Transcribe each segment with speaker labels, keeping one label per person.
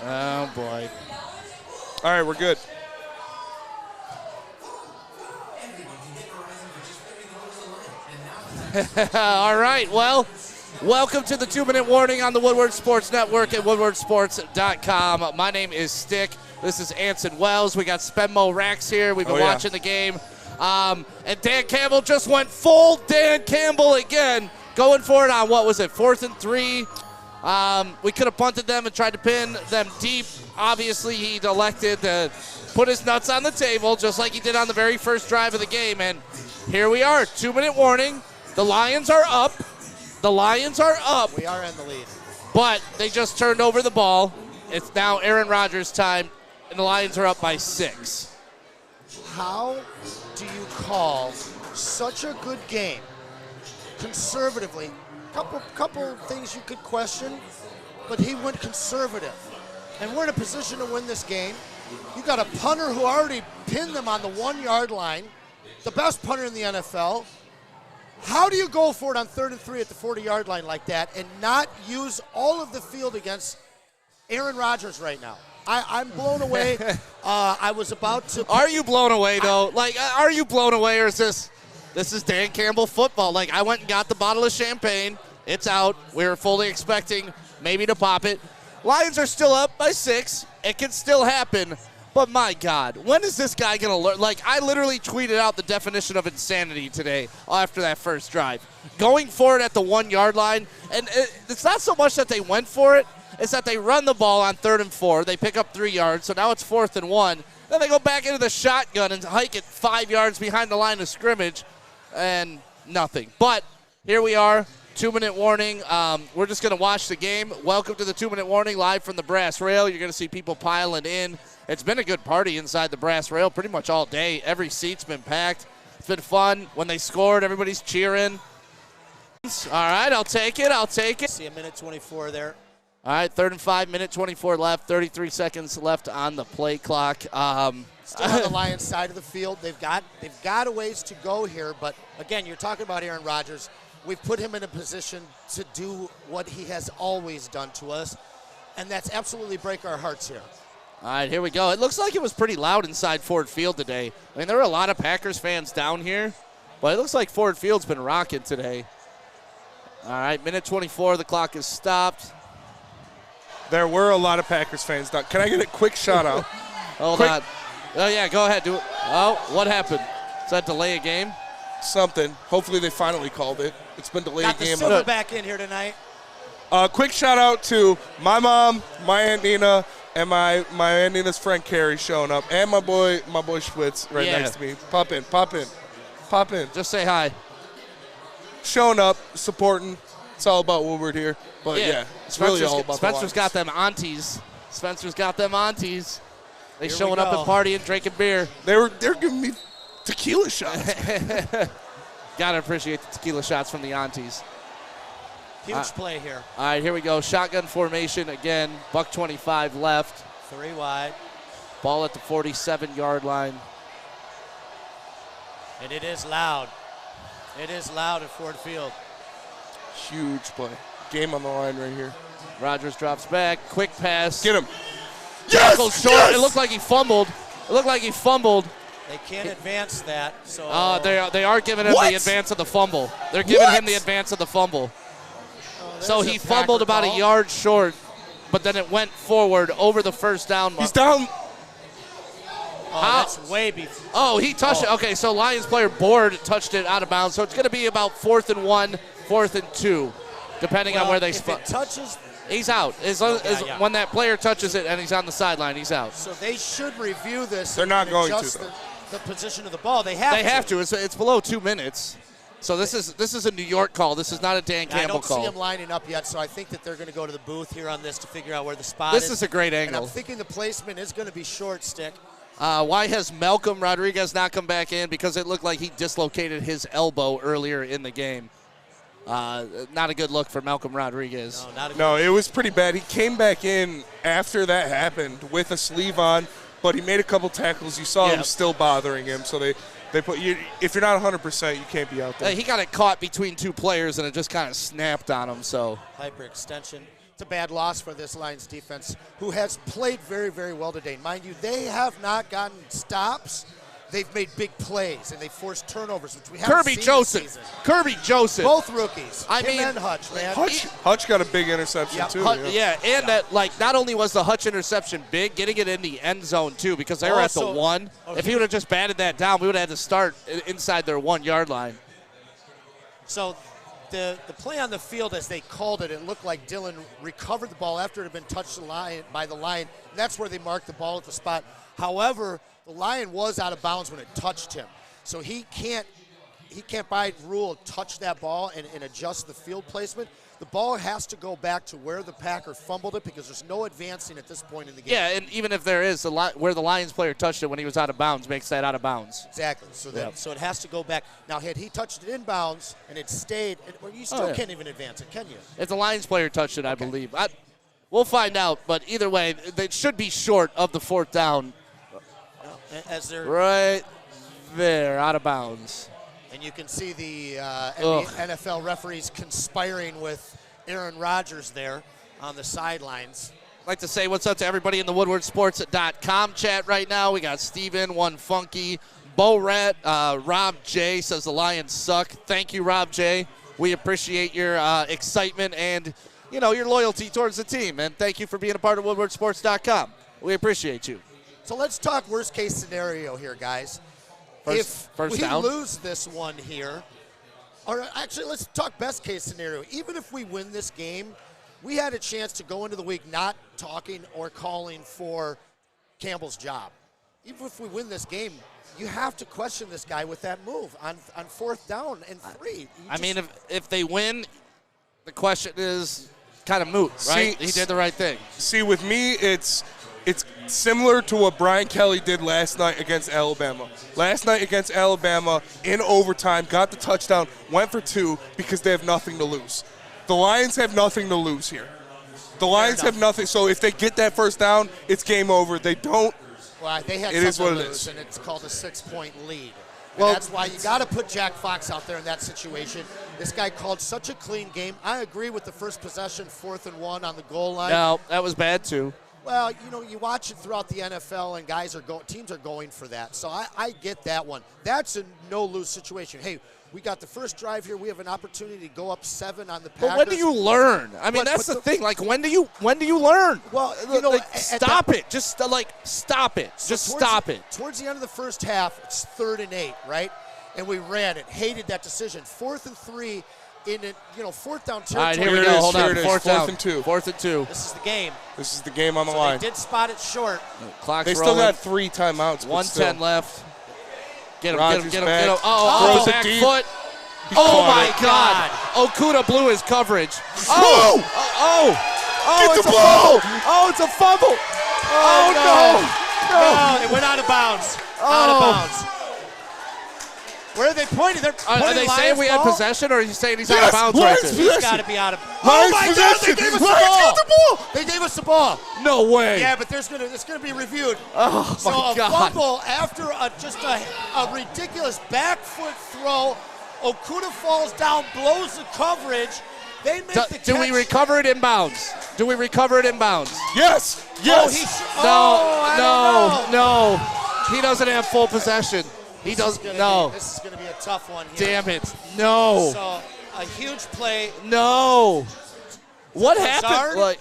Speaker 1: Oh, boy.
Speaker 2: All right, we're good.
Speaker 1: All right, well, welcome to the 2-minute warning on the Woodward Sports Network at woodwardsports.com. My name is Stick. This is Anson Wells. We got Spenmo Rax here. We've been watching the game. And Dan Campbell just went full Dan Campbell again, going for it on, what was it, 4th and 3. We could have punted them and tried to pin them deep. Obviously, he elected to put his nuts on the table, just like he did on the very first drive of the game. And here we are, 2-minute warning. The Lions are up. The Lions are up.
Speaker 3: We are in the lead.
Speaker 1: But they just turned over the ball. It's now Aaron Rodgers' time, and the Lions are up by 6.
Speaker 3: How do you call such a good game conservatively? Couple things you could question, but he went conservative. And we're in a position to win this game. You got a punter who already pinned them on the 1-yard line, the best punter in the NFL. How do you go for it on 3rd and 3 at the 40-yard line like that and not use all of the field against Aaron Rodgers right now? I'm blown away. I was about to.
Speaker 1: Are you blown away, though? Are you blown away, or is this is Dan Campbell football? Like, I went and got the bottle of champagne. It's out. We were fully expecting maybe to pop it. Lions are still up by 6. It can still happen. But, my God, when is this guy going to learn? Like, I literally tweeted out the definition of insanity today after that first drive. Going for it at the 1-yard line, and it's not so much that they went for it, it's that they run the ball on 3rd and 4. They pick up 3 yards, so now it's 4th and 1. Then they go back into the shotgun and hike it 5 yards behind the line of scrimmage, and nothing. But here we are, 2-minute warning. We're just going to watch the game. Welcome to the 2-minute warning live from the Brass Rail. You're going to see people piling in. It's been a good party inside the Brass Rail pretty much all day. Every seat's been packed. It's been fun. When they scored, everybody's cheering. All right, I'll take it.
Speaker 3: See a minute 24 there.
Speaker 1: All right, 3rd and 5, minute 24 left, 33 seconds left on the play clock.
Speaker 3: Still on the Lions side of the field. They've got a ways to go here, but again, you're talking about Aaron Rodgers. We've put him in a position to do what he has always done to us, and that's absolutely break our hearts here.
Speaker 1: All right, here we go. It looks like it was pretty loud inside Ford Field today. I mean, there were a lot of Packers fans down here, but it looks like Ford Field's been rocking today. All right, minute 24, the clock is stopped.
Speaker 2: There were a lot of Packers fans down. Can I get a quick shout-out?
Speaker 1: Hold on. Oh, yeah, go ahead. Do it. Oh, what happened? Does that delay a game?
Speaker 2: Something. Hopefully they finally called it. It's been delayed
Speaker 3: Got
Speaker 2: a game.
Speaker 3: the Silverback in here tonight.
Speaker 2: Quick shout-out to my mom, my Aunt Nina, and my Aunt Nina's friend Carrie showing up, and my boy Schwitz right next to me. Pop in.
Speaker 1: Just say hi.
Speaker 2: Showing up, supporting. It's all about Woodward here. But, yeah it's really all about
Speaker 1: Spencer's got them aunties. They
Speaker 3: Here
Speaker 1: showing up and partying, drinking beer.
Speaker 2: They're giving me tequila shots.
Speaker 1: Gotta appreciate the tequila shots from the aunties.
Speaker 3: Huge play here.
Speaker 1: All right, here we go. Shotgun formation again. $1:25 left.
Speaker 3: 3 wide.
Speaker 1: Ball at the 47-yard line.
Speaker 3: And it is loud. It is loud at Ford Field.
Speaker 2: Huge play. Game on the line right here.
Speaker 1: Rodgers drops back. Quick pass.
Speaker 2: Get him.
Speaker 1: Tackled
Speaker 2: Yes!
Speaker 1: short.
Speaker 2: Yes!
Speaker 1: It looked like he fumbled.
Speaker 3: They can't advance that. So
Speaker 1: They are giving him the advance of the fumble. They're giving him the advance of the fumble. So he fumbled about a yard short, but then it went forward over the first down mark.
Speaker 2: He's down.
Speaker 3: That's way before.
Speaker 1: Oh, he touched it. Okay, so Lions player Board touched it out of bounds. So it's going to be about 4th and 1, 4th and 2, depending on where they spot.
Speaker 3: If it touches,
Speaker 1: he's out. When that player touches it and he's on the sideline, he's out.
Speaker 3: So they should review this.
Speaker 2: They're not going to,
Speaker 3: adjust the position of the ball. They have to.
Speaker 1: It's below 2 minutes. So this is a New York call. This is not a Dan Campbell call.
Speaker 3: I don't see him lining up yet, so I think that they're going to go to the booth here on this to figure out where the spot
Speaker 1: is. This is a great angle.
Speaker 3: And I'm thinking the placement is going to be short, Stick.
Speaker 1: Why has Malcolm Rodriguez not come back in? Because it looked like he dislocated his elbow earlier in the game. Not a good look for Malcolm Rodriguez.
Speaker 2: No, it was pretty bad. He came back in after that happened with a sleeve on, but he made a couple tackles. You saw him still bothering him, so they put you. If you're not 100%, you can't be out there.
Speaker 1: He got it caught between two players, and it just kind of snapped on him. So
Speaker 3: hyperextension. It's a bad loss for this Lions defense, who has played very, very well today. Mind you, they have not gotten stops. They've made big plays, and they forced turnovers, which we haven't seen this season.
Speaker 1: Kirby Joseph.
Speaker 3: Both rookies.
Speaker 1: I mean,
Speaker 3: and Hutch, man.
Speaker 2: Hutch got a big interception, too.
Speaker 1: That, like, not only was the Hutch interception big, getting it in the end zone, too, because they were at the 1. If he would have just batted that down, we would have had to start inside their 1-yard line.
Speaker 3: So the play on the field, as they called it, it looked like Dillon recovered the ball after it had been touched by the Lion. And that's where they marked the ball at the spot. However, the Lion was out of bounds when it touched him. So he can't by rule touch that ball and adjust the field placement. The ball has to go back to where the Packer fumbled it because there's no advancing at this point in the game.
Speaker 1: Yeah, and even if there is, where the Lions player touched it when he was out of bounds makes that out of bounds.
Speaker 3: Exactly. So it has to go back. Now, had he touched it inbounds and it stayed, you still can't even advance it, can you?
Speaker 1: If the Lions player touched it, I believe. We'll find out, but either way, they should be short of the 4th down.
Speaker 3: As they're
Speaker 1: right there, out of bounds.
Speaker 3: And you can see the NFL referees conspiring with Aaron Rodgers there on the sidelines.
Speaker 1: I'd like to say what's up to everybody in the WoodwardSports.com chat right now. We got Steven, One Funky, Bo Rat, Rob J says the Lions suck. Thank you, Rob J. We appreciate your excitement and, your loyalty towards the team. And thank you for being a part of WoodwardSports.com. We appreciate you.
Speaker 3: So let's talk worst case scenario here, guys. If we lose this one here, or actually let's talk best case scenario. Even if we win this game, we had a chance to go into the week not talking or calling for Campbell's job. Even if we win this game, you have to question this guy with that move on 4th down and 3.
Speaker 1: If they win, the question is kind of moot, right? He did the right thing.
Speaker 2: See, with me, it's similar to what Brian Kelly did last night against Alabama. Last night against Alabama, in overtime, got the touchdown, went for 2 because they have nothing to lose. The Lions have nothing to lose here. The Lions have nothing. So if they get that 1st down, it's game over. They don't.
Speaker 3: Well, they had
Speaker 2: it
Speaker 3: something
Speaker 2: is what
Speaker 3: to
Speaker 2: it
Speaker 3: lose,
Speaker 2: is.
Speaker 3: and it's called a 6-point lead. Well, that's why you got to put Jack Fox out there in that situation. This guy called such a clean game. I agree with the first possession, 4th and 1 on the goal line.
Speaker 1: No, that was bad too.
Speaker 3: Well, you watch it throughout the NFL, and teams are going for that. So I get that one. That's a no-lose situation. Hey, we got the first drive here. We have an opportunity to go up 7 on the Packers.
Speaker 1: But when do you learn? That's the thing. Like, when do you learn?
Speaker 3: Well,
Speaker 1: stop it. Just stop it. Stop it.
Speaker 3: Towards the end of the first half, it's 3rd and 8, right? And we ran it. Hated that decision. 4th and 3 in it, 4th down territory.
Speaker 1: All right, here we go. Hold on.
Speaker 2: 4th and 2.
Speaker 1: 4th and 2.
Speaker 3: This is the game.
Speaker 2: This is the game on the line.
Speaker 3: They did spot it short.
Speaker 1: Clock's
Speaker 2: they
Speaker 1: rolling.
Speaker 2: Still got 3 timeouts.
Speaker 1: 1:10 left. Get him.
Speaker 2: Oh,
Speaker 1: back foot. Oh, my God. Okudah blew his coverage. Oh,
Speaker 2: Get
Speaker 1: it's
Speaker 2: the
Speaker 1: a
Speaker 2: ball.
Speaker 1: fumble. Oh, it's a fumble. Oh, no.
Speaker 3: It went out of bounds. Out of bounds. Where are they pointing?
Speaker 1: Are they saying we had possession, or are you saying he's out of bounds right there?
Speaker 3: He's got to be out of bounds.
Speaker 2: Oh, my God,
Speaker 3: they gave us the ball. They gave us the ball.
Speaker 1: No way.
Speaker 3: Yeah, but it's going to be reviewed.
Speaker 1: Oh,
Speaker 3: so
Speaker 1: my God.
Speaker 3: A fumble after a ridiculous back foot throw. Okudah falls down, blows the coverage. They make the catch.
Speaker 1: Do we recover it in bounds?
Speaker 2: Yes.
Speaker 1: No. He doesn't have full possession. He does no.
Speaker 3: This is going to be a tough one here.
Speaker 1: Damn it. No.
Speaker 3: So a huge play.
Speaker 1: No. What happened?
Speaker 3: Hazard?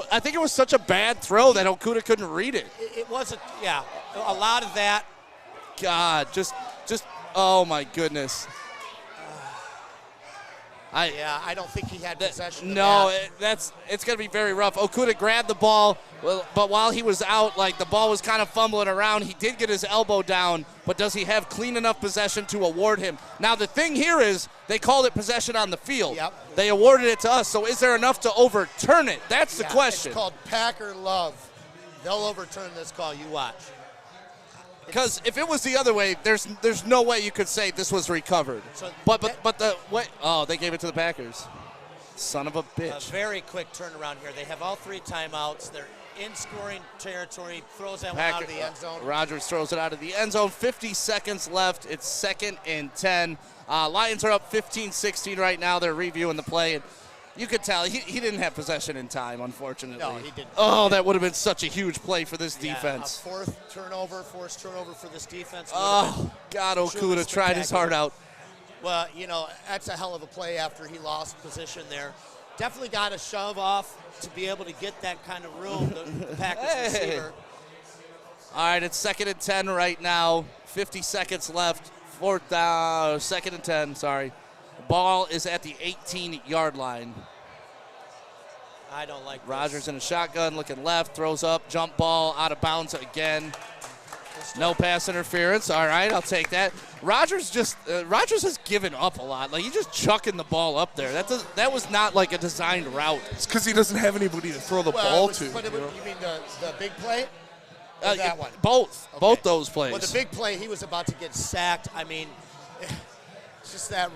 Speaker 1: I think it was such a bad throw that Okudah couldn't read it.
Speaker 3: It wasn't. Yeah. A lot of that.
Speaker 1: God, just oh my goodness.
Speaker 3: I don't think he had possession.
Speaker 1: No, it's going to be very rough. Okudah grabbed the ball, but while he was out, the ball was kind of fumbling around. He did get his elbow down, but does he have clean enough possession to award him? Now, the thing here is they called it possession on the field.
Speaker 3: Yep.
Speaker 1: They awarded it to us, so is there enough to overturn it? That's the question.
Speaker 3: It's called Packer love. They'll overturn this call. You watch.
Speaker 1: Because if it was the other way, there's no way you could say this was recovered.
Speaker 3: So
Speaker 1: but the way, they gave it to the Packers. Son of a bitch.
Speaker 3: A very quick turnaround here. They have all 3 timeouts. They're in scoring territory. Throws that one out of the end zone.
Speaker 1: Rodgers throws it out of the end zone. 50 seconds left. It's 2nd and 10. Lions are up 15-16 right now. They're reviewing the play. And, You could tell he didn't have possession in time, unfortunately.
Speaker 3: No, he didn't.
Speaker 1: Oh, that would have been such a huge play for this
Speaker 3: Yeah,
Speaker 1: defense.
Speaker 3: a forced turnover for this defense.
Speaker 1: Oh, God, Okuda tried his heart out.
Speaker 3: Well, you know, that's a hell of a play after he lost position there. Definitely got to shove off to be able to get that kind of room, the Packers receiver.
Speaker 1: All right, it's 2nd and 10 right now. 50 seconds left. 4th down, 2nd and 10, sorry. The ball is at the 18-yard line.
Speaker 3: I don't like this.
Speaker 1: Rodgers in a shotgun, looking left, throws up, jump ball, out of bounds again. No pass interference. All right, I'll take that. Rodgers has given up a lot. Like, he's just chucking the ball up there. That was not like a designed route.
Speaker 2: It's because he doesn't have anybody to throw the ball to.
Speaker 3: But you mean the big play? Or that one?
Speaker 1: Both.
Speaker 3: Okay.
Speaker 1: Both those plays.
Speaker 3: Well, the big play, he was about to get sacked. I mean, it's just that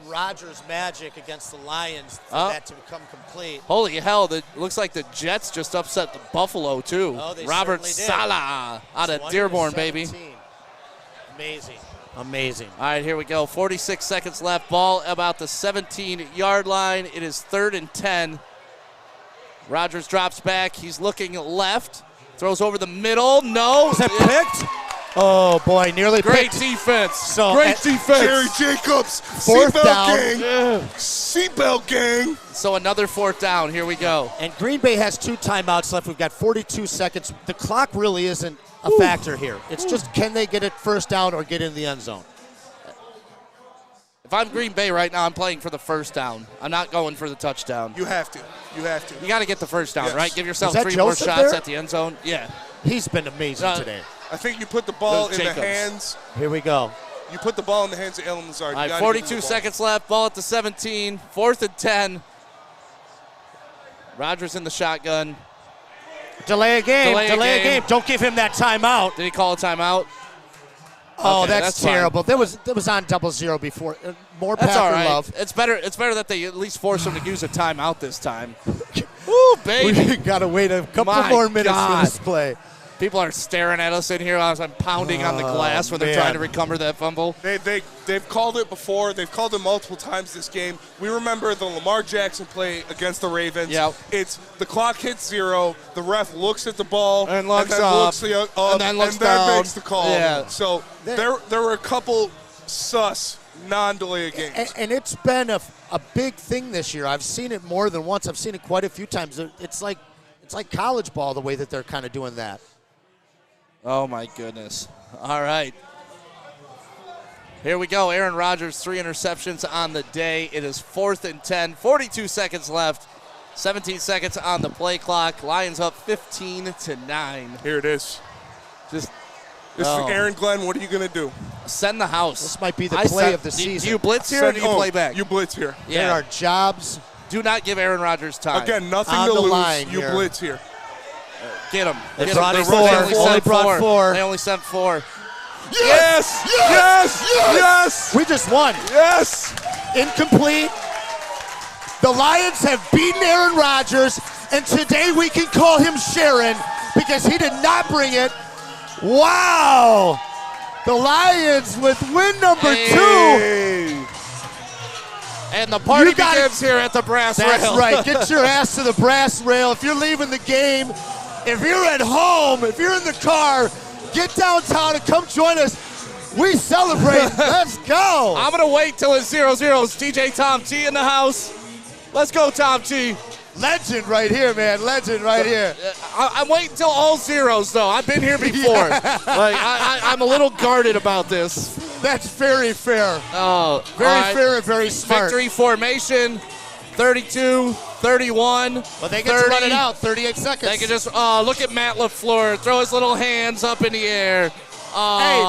Speaker 3: Rodgers magic against the Lions for that to become complete.
Speaker 1: Holy hell, it looks like the Jets just upset the Buffalo, too.
Speaker 3: Oh, they
Speaker 1: Robert
Speaker 3: certainly did.
Speaker 1: Saleh out of Dearborn, baby.
Speaker 3: Amazing. Amazing.
Speaker 1: All right, here we go. 46 seconds left. Ball about the 17-yard line. It is 3rd and 10. Rodgers drops back. He's looking left. Throws over the middle. No.
Speaker 3: Is that picked? Oh, boy, nearly
Speaker 1: Great
Speaker 3: picked.
Speaker 1: defense.
Speaker 3: So,
Speaker 1: Great defense.
Speaker 2: Jerry Jacobs,
Speaker 3: 4th down.
Speaker 2: gang.
Speaker 1: Yeah.
Speaker 2: Seatbelt gang.
Speaker 1: So another 4th down. Here we go.
Speaker 3: And Green Bay has 2 timeouts left. We've got 42 seconds. The clock really isn't a factor here. It's just can they get it 1st down or get in the end zone?
Speaker 1: If I'm Green Bay right now, I'm playing for the 1st down. I'm not going for the touchdown.
Speaker 2: You have to. You have to.
Speaker 1: You got to get the 1st down,
Speaker 2: Yes.
Speaker 1: right? Give yourself
Speaker 3: Was that
Speaker 1: 3 more
Speaker 3: Joseph
Speaker 1: shots
Speaker 3: there?
Speaker 1: at the end zone. Yeah.
Speaker 3: He's been amazing today.
Speaker 2: I think you put the ball in
Speaker 1: Jacobs.
Speaker 2: the hands.
Speaker 3: Here we go.
Speaker 2: You put the ball in the hands of Alan Lazard.
Speaker 1: All right, 42 seconds left. Ball at the 17. 4th and 10. Rodgers in the shotgun.
Speaker 3: Delay a game.
Speaker 1: Delay a game.
Speaker 3: Don't give him that timeout.
Speaker 1: Did he call a timeout?
Speaker 3: Oh,
Speaker 1: Okay,
Speaker 3: that's
Speaker 1: fine.
Speaker 3: terrible. That was on 0-0 before. More
Speaker 1: That's
Speaker 3: Packer
Speaker 1: all right.
Speaker 3: love.
Speaker 1: It's better that they at least force him to use a timeout this time. Ooh, baby.
Speaker 3: We got to wait a couple
Speaker 1: My
Speaker 3: more minutes
Speaker 1: God.
Speaker 3: for this play.
Speaker 1: People are staring at us in here as I'm pounding on the glass when they're
Speaker 3: man.
Speaker 1: trying to recover that fumble.
Speaker 2: They've called it before. They've called it multiple times this game. We remember the Lamar Jackson play against the Ravens.
Speaker 1: Yep.
Speaker 2: It's the clock hits 0. The ref looks at the ball
Speaker 1: And looks
Speaker 2: then
Speaker 1: up.
Speaker 2: looks up,
Speaker 1: And then looks down.
Speaker 2: makes the call.
Speaker 1: Yeah.
Speaker 2: So there were a couple sus non-delay games.
Speaker 3: And it's been a big thing this year. I've seen it more than once. I've seen it quite a few times. It's like college ball the way that they're kind of doing that.
Speaker 1: Oh, my goodness. All right. Here we go. Aaron Rodgers, 3 interceptions on the day. It is 4th and 10. 42 seconds left. 17 seconds on the play clock. Lions up 15-9.
Speaker 2: Here it is.
Speaker 1: Just
Speaker 2: This is Aaron Glenn. What are you going to do?
Speaker 1: send the house.
Speaker 3: This might be the play of the season.
Speaker 1: Do you blitz here or do you play back?
Speaker 2: You blitz here.
Speaker 3: There are jobs.
Speaker 1: Do not give Aaron Rodgers time.
Speaker 2: Again, nothing
Speaker 3: On
Speaker 2: to
Speaker 3: the
Speaker 2: lose.
Speaker 3: line
Speaker 2: You
Speaker 3: here.
Speaker 2: blitz here.
Speaker 1: Get him.
Speaker 3: They
Speaker 1: Get
Speaker 3: brought
Speaker 1: him.
Speaker 3: four. Only brought 4.
Speaker 1: They only sent 4.
Speaker 2: Yes! Yes! Yes!
Speaker 3: We just won.
Speaker 2: Yes!
Speaker 3: Incomplete. The Lions have beaten Aaron Rodgers, and today we can call him Sharon because he did not bring it. Wow! The Lions with win number 2.
Speaker 1: And the party
Speaker 3: You gotta-
Speaker 1: begins here at the brass rail.
Speaker 3: That's right. Get your ass to the brass rail. If you're leaving the game, if you're at home, if you're in the car, get downtown and come join us. We celebrate. Let's go.
Speaker 1: I'm going to wait till it's 0-0. It's DJ Tom T in the house. Let's go, Tom T.
Speaker 3: Legend right here, man. Legend right here.
Speaker 1: I'm waiting till all zeros, though. I've been here before. I'm a little guarded about this.
Speaker 3: That's very fair.
Speaker 1: Oh,
Speaker 3: Very fair and very smart.
Speaker 1: Victory formation, 32, 31,
Speaker 3: But they get
Speaker 1: 30.
Speaker 3: to run it out. 38 seconds.
Speaker 1: They can just, look at Matt LaFleur. Throw his little hands up in the air.
Speaker 3: Hey,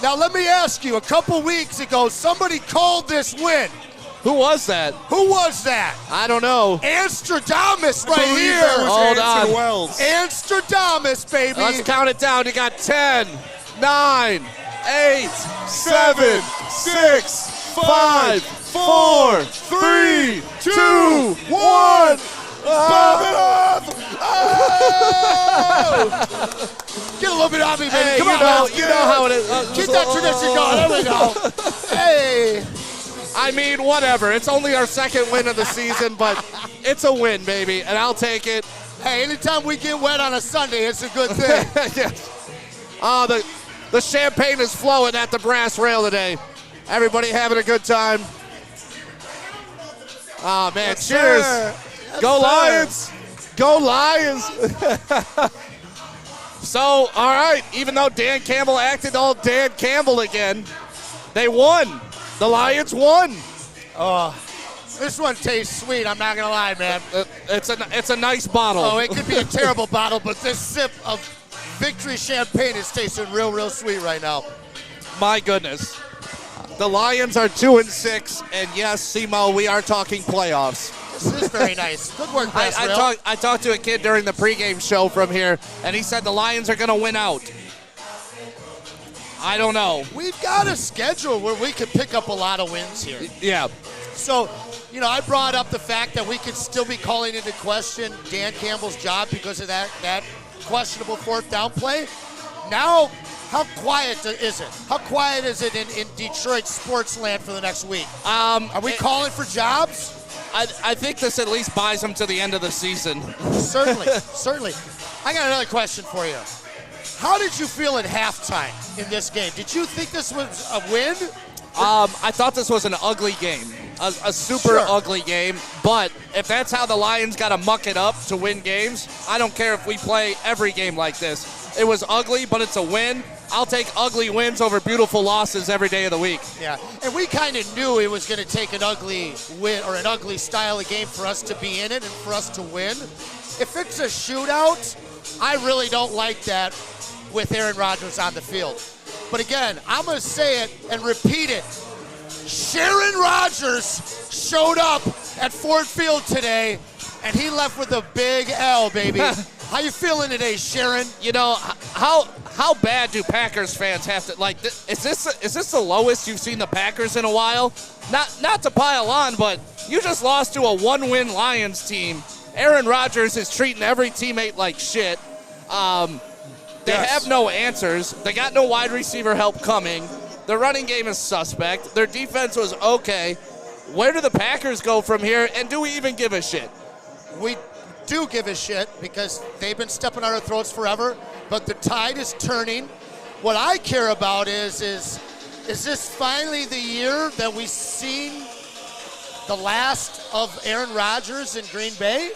Speaker 3: now let me ask you. A couple weeks ago, somebody called this win.
Speaker 1: Who was that?
Speaker 3: Who was that?
Speaker 1: I don't know.
Speaker 3: Amstradamus right
Speaker 2: Believe
Speaker 3: here.
Speaker 2: that was
Speaker 1: Hold
Speaker 2: Anson
Speaker 1: on.
Speaker 2: Wells.
Speaker 3: Amstradamus, baby.
Speaker 1: Let's count it down. You got 10, 9, 8, 7, 6, 5, 4, 3, 2, 1.
Speaker 2: Bob it off!
Speaker 3: Get a little bit of me, baby.
Speaker 1: Hey,
Speaker 3: Come on,
Speaker 1: you know how it is.
Speaker 3: Keep that tradition going. There we go. Hey.
Speaker 1: I mean, whatever. It's only our second win of the season, but it's a win, baby, and I'll take it.
Speaker 3: Hey, anytime we get wet on a Sunday, it's a good thing.
Speaker 1: Yes. Oh, the champagne is flowing at the brass rail today. Everybody having a good time. Oh, man,
Speaker 3: Yes,
Speaker 1: cheers.
Speaker 3: Yes,
Speaker 1: Go
Speaker 3: sir.
Speaker 1: Lions. Go Lions. So, all right, even though Dan Campbell acted all Dan Campbell again, they won. The Lions won.
Speaker 3: This one tastes sweet, I'm not going to lie, man.
Speaker 1: It's a nice bottle.
Speaker 3: Oh, it could be a terrible bottle, but this sip of victory champagne is tasting real, real sweet right now.
Speaker 1: My goodness. The Lions are 2-6, and yes, Simo, we are talking playoffs.
Speaker 3: This is very nice. Good work, Brass Rail.
Speaker 1: I talked to a kid during the pregame show from here, and he said the Lions are going to win out. I don't know.
Speaker 3: We've got a schedule where we could pick up a lot of wins here.
Speaker 1: Yeah.
Speaker 3: So, I brought up the fact that we could still be calling into question Dan Campbell's job because of that questionable fourth down play. Now, how quiet is it? How quiet is it in Detroit sports land for the next week? Are we calling for jobs?
Speaker 1: I think this at least buys them to the end of the season.
Speaker 3: Certainly, certainly. I got another question for you. How did you feel at halftime in this game? Did you think this was a win?
Speaker 1: I thought this was an ugly game, a super ugly game. But if that's how the Lions got to muck it up to win games, I don't care if we play every game like this. It was ugly, but it's a win. I'll take ugly wins over beautiful losses every day of the week.
Speaker 3: Yeah, and we kind of knew it was going to take an ugly win or an ugly style of game for us to be in it and for us to win. If it's a shootout, I really don't like that with Aaron Rodgers on the field. But again, I'm going to say it and repeat it. Sharon Rodgers showed up at Ford Field today, and he left with a big L, baby. How you feeling today, Sharon?
Speaker 1: How bad do Packers fans have to like? Is this the lowest you've seen the Packers in a while? Not to pile on, but you just lost to a one-win Lions team. Aaron Rodgers is treating every teammate like shit. They have no answers. They got no wide receiver help coming. Their running game is suspect. Their defense was okay. Where do the Packers go from here? And do we even give a shit?
Speaker 3: We do give a shit because they've been stepping on our throats forever, but the tide is turning. What I care about is this finally the year that we've seen the last of Aaron Rodgers in Green Bay?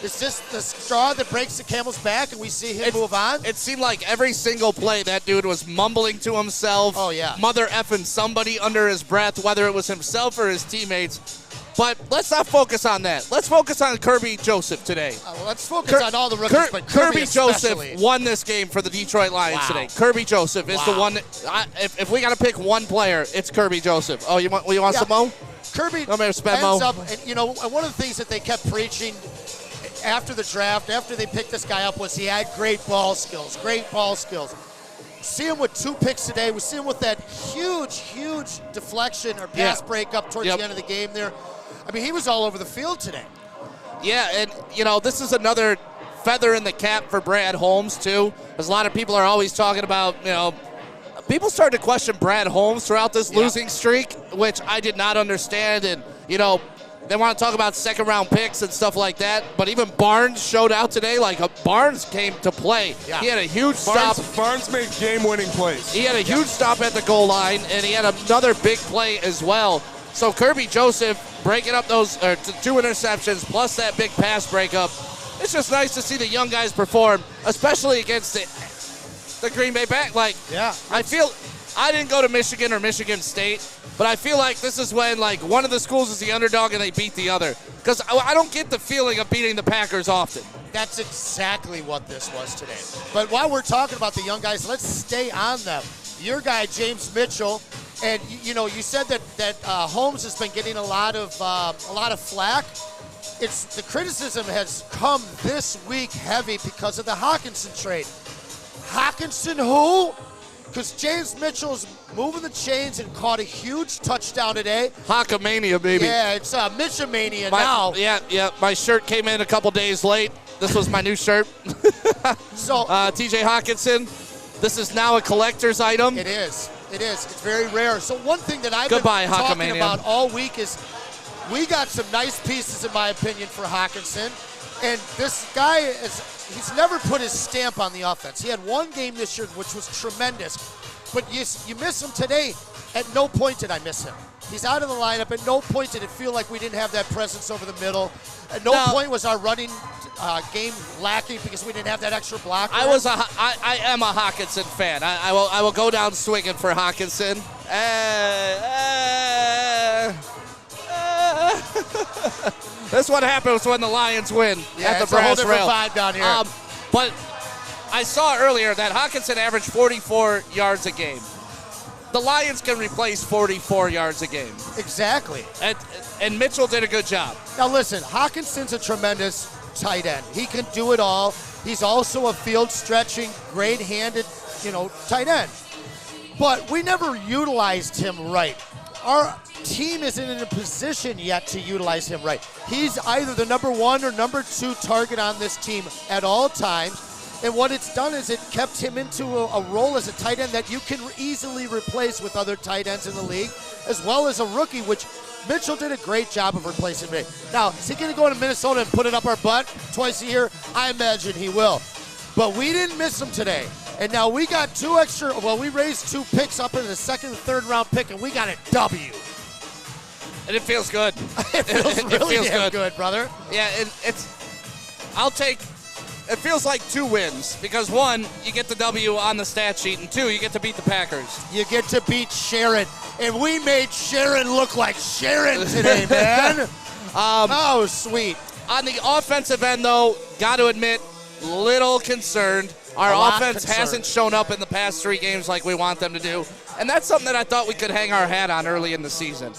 Speaker 3: Is this the straw that breaks the camel's back and we see him move on?
Speaker 1: It seemed like every single play that dude was mumbling to himself.
Speaker 3: Oh, yeah.
Speaker 1: Mother effing somebody under his breath, whether it was himself or his teammates. But let's not focus on that. Let's focus on Kirby Joseph today.
Speaker 3: Well, let's focus on all the rookies, but Kirby especially.
Speaker 1: Joseph won this game for the Detroit Lions today. Kirby Joseph is the one that, if we got to pick one player, it's Kirby Joseph. Oh, you want some Mo?
Speaker 3: Kirby ends up, and one of the things that they kept preaching after the draft, after they picked this guy up, was he had great ball skills. See him with 2 picks today. We see him with that huge deflection or pass breakup towards the end of the game there. I mean, he was all over the field today.
Speaker 1: Yeah, and, this is another feather in the cap for Brad Holmes, too. As a lot of people are always talking about, people started to question Brad Holmes throughout this losing streak, which I did not understand. And, they want to talk about second-round picks and stuff like that, but even Barnes showed out today. Barnes came to play. Yeah. He had a huge stop.
Speaker 2: Barnes made game-winning plays.
Speaker 1: He had a huge stop at the goal line, and he had another big play as well. So Kirby Joseph breaking up those 2 interceptions plus that big pass breakup. It's just nice to see the young guys perform, especially against the Green Bay back. I didn't go to Michigan or Michigan State, but I feel like this is when one of the schools is the underdog and they beat the other. Because I don't get the feeling of beating the Packers often.
Speaker 3: That's exactly what this was today. But while we're talking about the young guys, let's stay on them. Your guy, James Mitchell, and you said that Holmes has been getting a lot of flack. It's the criticism has come this week heavy because of the Hawkinson trade. Hawkinson who? Because James Mitchell's moving the chains and caught a huge touchdown today.
Speaker 1: Hawkamania, baby.
Speaker 3: Yeah, it's Mitchamania now.
Speaker 1: Yeah. My shirt came in a couple days late. This was my new shirt.
Speaker 3: So
Speaker 1: TJ Hawkinson, this is now a collector's item.
Speaker 3: It is. It is. It's very rare. So one thing that I've
Speaker 1: Goodbye,
Speaker 3: been talking
Speaker 1: Hawkamania.
Speaker 3: about all week is we got some nice pieces, in my opinion, for Hawkinson. And this guy, he's never put his stamp on the offense. He had one game this year, which was tremendous. But you miss him today. At no point did I miss him. He's out of the lineup. At no point did it feel like we didn't have that presence over the middle. At no point was our running game lacking because we didn't have that extra block.
Speaker 1: I am a Hawkinson fan. I will go down swinging for Hawkinson. That's what happens when the Lions win at the
Speaker 3: it's a whole
Speaker 1: brass
Speaker 3: different
Speaker 1: rail.
Speaker 3: vibe down here.
Speaker 1: But I saw earlier that Hawkinson averaged 44 yards a game. The Lions can replace 44 yards a game.
Speaker 3: Exactly.
Speaker 1: And Mitchell did a good job.
Speaker 3: Now listen, Hawkinson's a tremendous tight end. He can do it all. He's also a field-stretching, great-handed, tight end. But we never utilized him right. Our team isn't in a position yet to utilize him right. He's either the number 1 or number 2 target on this team at all times. And what it's done is it kept him into a role as a tight end that you can easily replace with other tight ends in the league, as well as a rookie, which Mitchell did a great job of replacing me. Now, is he going to go into Minnesota and put it up our butt twice a year? I imagine he will. But we didn't miss him today. And now we got we raised 2 picks up into the second and third round pick, and we got a W.
Speaker 1: And it feels good.
Speaker 3: It feels really damn good, brother.
Speaker 1: Yeah, it feels like 2 wins because 1, you get the W on the stat sheet, and 2, you get to beat the Packers.
Speaker 3: You get to beat Sharon, and we made Sharon look like Sharon today, man. Oh, sweet.
Speaker 1: On the offensive end, though, got to admit, little concerned. Our offense hasn't shown up in the past 3 games like we want them to do, and that's something that I thought we could hang our hat on early in the season.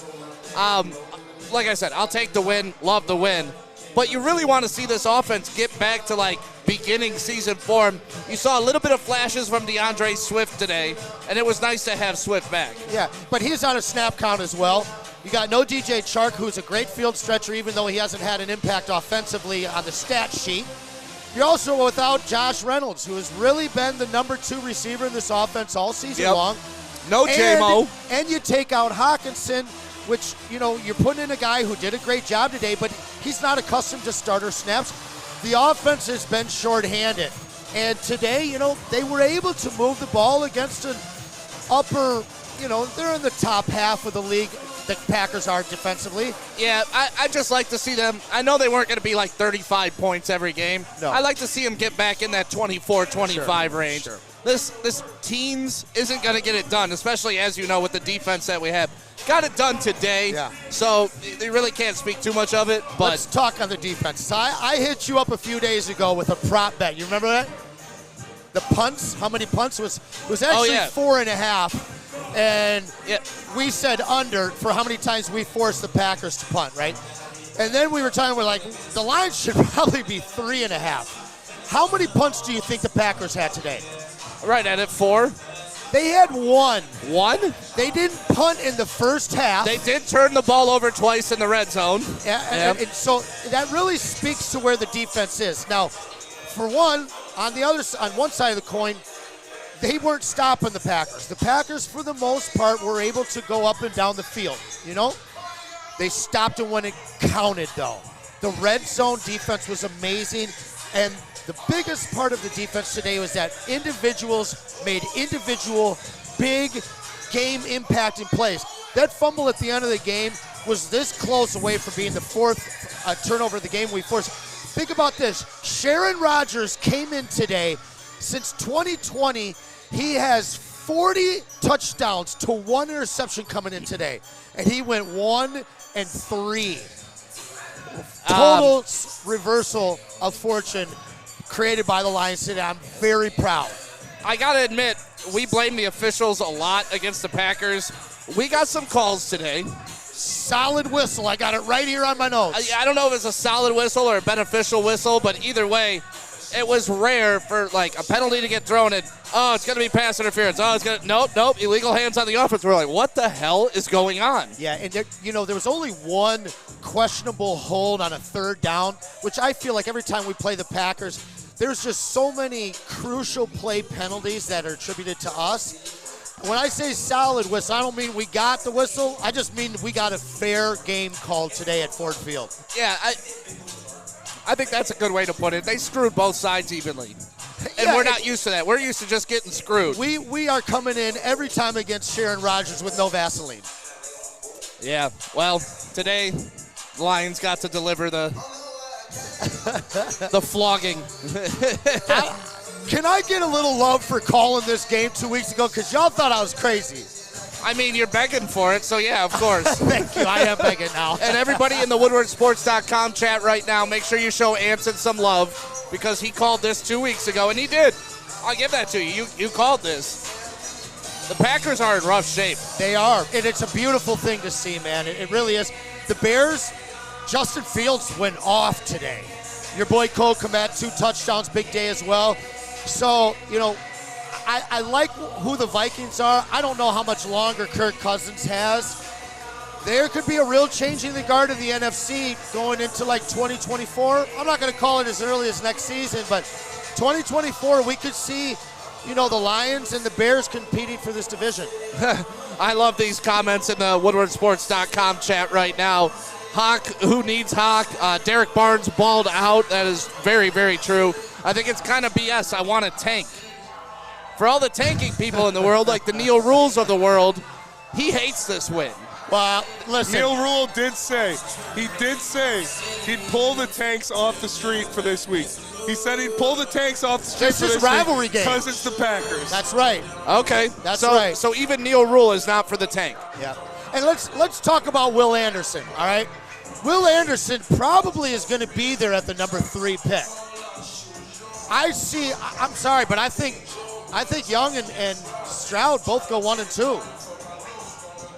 Speaker 1: Like I said, I'll take the win, love the win. But you really want to see this offense get back to, beginning season form. You saw a little bit of flashes from DeAndre Swift today, and it was nice to have Swift back. Yeah,
Speaker 3: but he's on a snap count as well. You got no DJ Chark, who's a great field stretcher, even though he hasn't had an impact offensively on the stat sheet. You're also without Josh Reynolds, who has really been the number 2 receiver in this offense all season long.
Speaker 1: No J-Mo.
Speaker 3: And you take out Hawkinson, which, you're putting in a guy who did a great job today, but he's not accustomed to starter snaps. The offense has been shorthanded. And today, they were able to move the ball against an upper, they're in the top half of the league, the Packers are defensively.
Speaker 1: Yeah, I just like to see them. I know they weren't going to be 35 points every game.
Speaker 3: No.
Speaker 1: I like to see them get back in that 24-25 range.
Speaker 3: Sure.
Speaker 1: This teens isn't going to get it done, especially as you know with the defense that we have. Got it done today, so they really can't speak too much of it. But
Speaker 3: let's talk on the defense. So I hit you up a few days ago with a prop bet. You remember that? The punts, how many punts? It was actually 4.5. And we said under for how many times we forced the Packers to punt, right? And then we were talking, we're like, the line should probably be 3.5. How many punts do you think the Packers had today?
Speaker 1: Right at it, 4.
Speaker 3: They had 1.
Speaker 1: 1?
Speaker 3: They didn't punt in the first half.
Speaker 1: They did turn the ball over twice in the red zone.
Speaker 3: And so that really speaks to where the defense is. Now, for one, on one side of the coin, they weren't stopping the Packers. The Packers, for the most part, were able to go up and down the field. They stopped it when it counted, though. The red zone defense was amazing, and the biggest part of the defense today was that individuals made individual big game impacting plays. That fumble at the end of the game was this close away from being the 4th turnover of the game we forced. Think about this. Sharon Rodgers came in today. Since 2020, he has 40 touchdowns to 1 interception coming in today. And he went 1-3. Total reversal of fortune created by the Lions today. I'm very proud.
Speaker 1: I got to admit, we blame the officials a lot against the Packers. We got some calls today.
Speaker 3: Solid whistle. I got it right here on my notes.
Speaker 1: I don't know if it's a solid whistle or a beneficial whistle, but either way, it was rare for a penalty to get thrown and, it's going to be pass interference. Nope, illegal hands on the offense. We're like, what the hell is going on?
Speaker 3: Yeah, and there was only one questionable hold on a 3rd down, which I feel like every time we play the Packers, there's just so many crucial play penalties that are attributed to us. when I say solid whistle, I don't mean we got the whistle. I just mean we got a fair game called today at Ford Field.
Speaker 1: Yeah, I think that's a good way to put it. They screwed both sides evenly. And
Speaker 3: Yeah,
Speaker 1: we're not used to that. We're used to just getting screwed.
Speaker 3: We are coming in every time against Sharon Rogers with no Vaseline.
Speaker 1: Yeah, well, today, the Lions got to deliver the flogging.
Speaker 3: Can I get a little love for calling this game 2 weeks ago? Because y'all thought I was crazy.
Speaker 1: I mean, you're begging for it, so yeah, of course.
Speaker 3: Thank you. I am begging now.
Speaker 1: And everybody in the WoodwardSports.com chat right now, make sure you show Anson some love because he called this 2 weeks ago, and he did. I'll give that to you. You called this. The Packers are in rough shape.
Speaker 3: They are, and it's a beautiful thing to see, man. It really is. The Bears, Justin Fields went off today. Your boy Cole Kmet, 2 touchdowns, big day as well. So, I like who the Vikings are. I don't know how much longer Kirk Cousins has. There could be a real change in the guard of the NFC going into like 2024. I'm not going to call it as early as next season, but 2024 we could see, the Lions and the Bears competing for this division.
Speaker 1: I love these comments in the WoodwardSports.com chat right now. Hawk, who needs Hawk? Derek Barnes balled out. That is very, very true. I think it's kind of BS. I want a tank. For all the tanking people in the world, like the Neil Rules of the world, he hates this win.
Speaker 3: Well, listen.
Speaker 2: Neil Rule did say he'd pull the tanks off the street for this week. He said he'd pull the tanks off the street
Speaker 3: This
Speaker 2: for
Speaker 3: is
Speaker 2: this
Speaker 3: rivalry
Speaker 2: week
Speaker 3: game.
Speaker 2: because it's the Packers.
Speaker 3: That's right.
Speaker 1: Okay.
Speaker 3: That's right.
Speaker 1: So even Neil Rule is not for the tank.
Speaker 3: Yeah. And let's talk about Will Anderson, all right? Will Anderson probably is going to be there at the number 3 pick. I'm sorry, but I think Young and Stroud both go 1 and 2.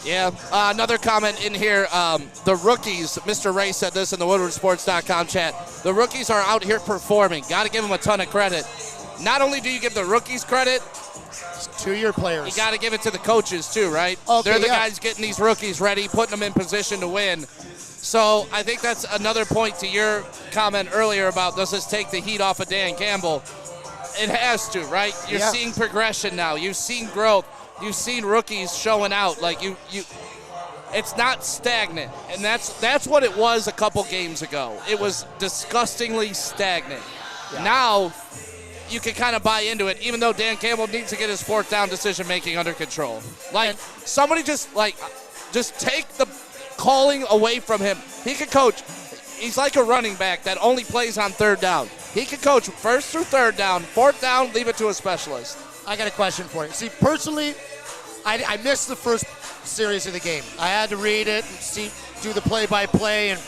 Speaker 1: Yeah. Another comment in here. The rookies, Mr. Ray said this in the WoodwardSports.com chat. The rookies are out here performing. Got to give them a ton of credit. Not only do you give the rookies credit,
Speaker 3: It's 2-year players.
Speaker 1: you got to give it to the coaches too, right?
Speaker 3: Okay,
Speaker 1: They're the
Speaker 3: yeah.
Speaker 1: guys getting these rookies ready, putting them in position to win. So I think that's another point to your comment earlier about does this take the heat off of Dan Campbell? It has to, right? You're
Speaker 3: Yeah.
Speaker 1: seeing progression now. You've seen growth. You've seen rookies showing out. Like you it's not stagnant. And that's what it was a couple games ago. It was disgustingly stagnant.
Speaker 3: Yeah.
Speaker 1: Now you can kind of buy into it, even though Dan Campbell needs to get his 4th down decision making under control. Like somebody just take the calling away from him. He could coach. He's like a running back that only plays on 3rd down. He could coach 1st through 3rd down, 4th down, leave it to a specialist.
Speaker 3: I got a question for you. See, personally, I missed the first series of the game. I had to read it and do the play-by-play. And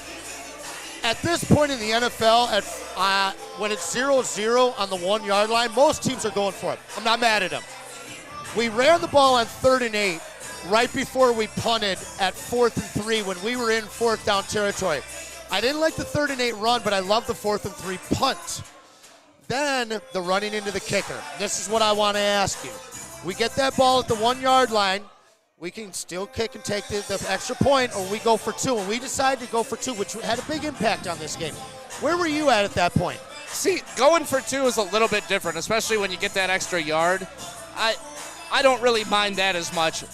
Speaker 3: at this point in the NFL, when it's 0-0 on the 1-yard line, most teams are going for it. I'm not mad at them. We ran the ball on 3rd and 8 right before we punted at 4th and 3 when we were in 4th down territory. I didn't like the 3rd and 8 run, but I love the 4th and 3 punt. Then the running into the kicker. This is what I want to ask you. We get that ball at the 1-yard line. We can still kick and take the extra point, or we go for 2. And we decided to go for 2, which had a big impact on this game. Where were you at that point?
Speaker 1: See, going for 2 is a little bit different, especially when you get that extra yard. I don't really mind that as much.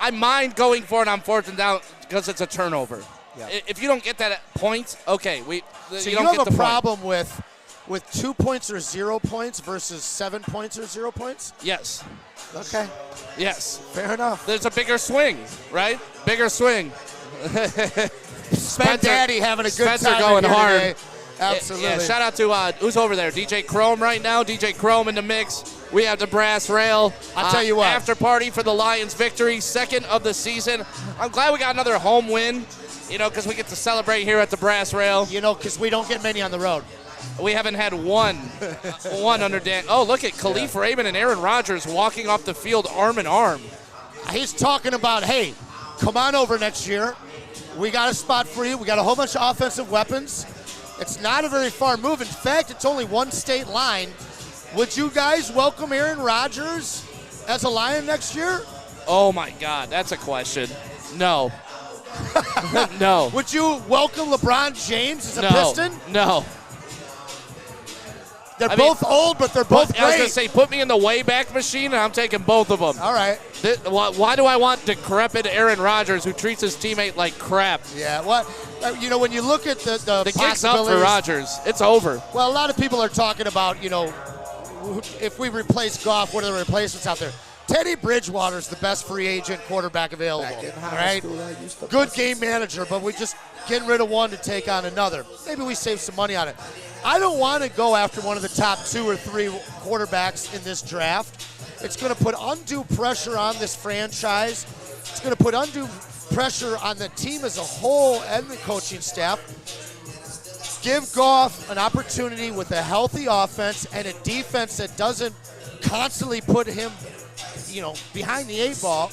Speaker 1: I mind going for it on 4th and down because it's a turnover. Yeah. If you don't get that point, okay,
Speaker 3: So
Speaker 1: you don't get the
Speaker 3: have a problem with 2 points or 0 points versus 7 points or 0 points?
Speaker 1: Yes.
Speaker 3: Okay.
Speaker 1: Yes.
Speaker 3: Fair enough.
Speaker 1: There's a bigger swing, right? Bigger swing.
Speaker 3: Spencer Daddy having a good
Speaker 1: Spencer
Speaker 3: time
Speaker 1: going
Speaker 3: here
Speaker 1: hard.
Speaker 3: today. Absolutely.
Speaker 1: Yeah, shout out to who's over there? DJ Chrome right now. DJ Chrome in the mix. We have the brass rail.
Speaker 3: I'll tell you what.
Speaker 1: After party for the Lions victory, 2nd of the season. I'm glad we got another home win, because we get to celebrate here at the brass rail.
Speaker 3: Because we don't get many on the road.
Speaker 1: We haven't had one under Dan. Oh, look at Khalif Raymond and Aaron Rodgers walking off the field arm in arm.
Speaker 3: He's talking about, hey, come on over next year. We got a spot for you. We got a whole bunch of offensive weapons. It's not a very far move. In fact, it's only 1 state line. Would you guys welcome Aaron Rodgers as a Lion next year?
Speaker 1: Oh, my God. That's a question. No. No.
Speaker 3: Would you welcome LeBron James as a Piston?
Speaker 1: No.
Speaker 3: They're both old, but they're both great.
Speaker 1: I was going to say, put me in the Wayback Machine, and I'm taking both of them.
Speaker 3: All right.
Speaker 1: Why do I want decrepit Aaron Rodgers who treats his teammate like crap?
Speaker 3: Yeah, when you look at the
Speaker 1: gig's up for Rodgers. It's over.
Speaker 3: Well, a lot of people are talking about, if we replace Goff, what are the replacements out there? Teddy Bridgewater's the best free agent quarterback available. All right? Good game manager, but we just getting rid of one to take on another. Maybe we save some money on it. I don't want to go after one of the top 2 or 3 quarterbacks in this draft. It's going to put undue pressure on this franchise. It's going to put undue pressure on the team as a whole and the coaching staff. Give Goff an opportunity with a healthy offense and a defense that doesn't constantly put him, behind the 8 ball.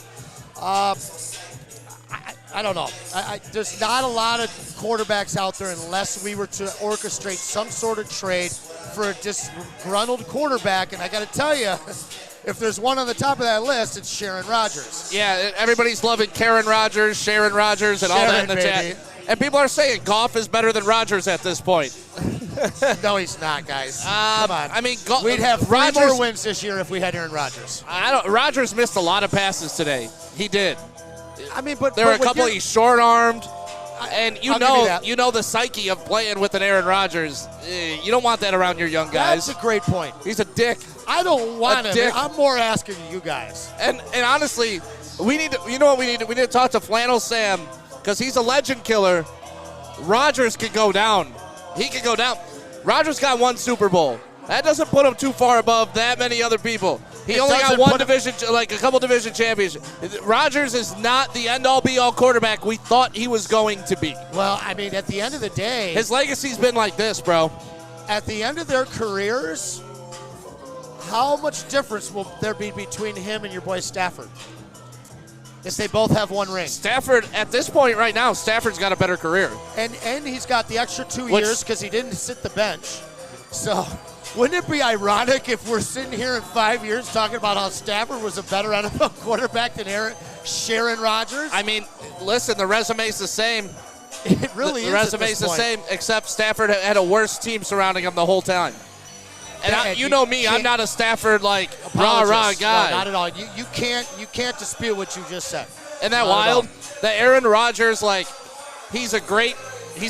Speaker 3: I don't know. There's not a lot of quarterbacks out there unless we were to orchestrate some sort of trade for a disgruntled quarterback. And I got to tell you, if there's one on the top of that list, it's Sharon Rodgers.
Speaker 1: Yeah, everybody's loving Karen Rodgers, Sharon Rodgers, and all that in the chat. And people are saying Goff is better than Rodgers at this point.
Speaker 3: No, he's not, guys. Come on.
Speaker 1: I mean,
Speaker 3: we'd have 3 more wins this year if we had Aaron Rodgers.
Speaker 1: Rodgers missed a lot of passes today. He did.
Speaker 3: I mean, but
Speaker 1: there were a couple he's short-armed, and you know the psyche of playing with an Aaron Rodgers. You don't want that around your young guys.
Speaker 3: That's a great point.
Speaker 1: He's a dick.
Speaker 3: I don't want him. I'm more asking you guys.
Speaker 1: And honestly, we need to. You know what we need? We need to talk to Flannel Sam because he's a legend killer. Rodgers could go down. He could go down. Rodgers got 1 Super Bowl. That doesn't put him too far above that many other people. He only got 1 division, like a couple division championships. Rodgers is not the end-all, be-all quarterback we thought he was going to be.
Speaker 3: Well, I mean, at the end of the day,
Speaker 1: his legacy's been like this, bro.
Speaker 3: At the end of their careers, how much difference will there be between him and your boy Stafford? If they both have 1 ring.
Speaker 1: Stafford, at this point right now, Stafford's got a better career.
Speaker 3: And he's got the extra 2 years because he didn't sit the bench. So wouldn't it be ironic if we're sitting here in 5 years talking about how Stafford was a better NFL quarterback than Sharon Rodgers?
Speaker 1: I mean, listen, the resume's the same.
Speaker 3: It really is.
Speaker 1: The resume's the same, except Stafford had a worse team surrounding him the whole time. And you know me, I'm not a Stafford rah-rah guy.
Speaker 3: No, not at all. You can't dispute what you just said.
Speaker 1: Isn't that wild? That Aaron Rodgers, he's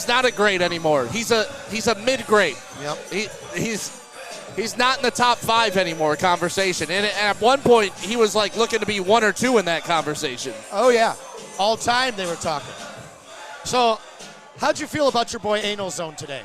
Speaker 1: not a great anymore. He's a mid-grade.
Speaker 3: Yep.
Speaker 1: He's not in the top 5 anymore conversation. And at one point, he was looking to be 1 or 2 in that conversation.
Speaker 3: Oh yeah, all time they were talking. So, how'd you feel about your boy Anal Zone today?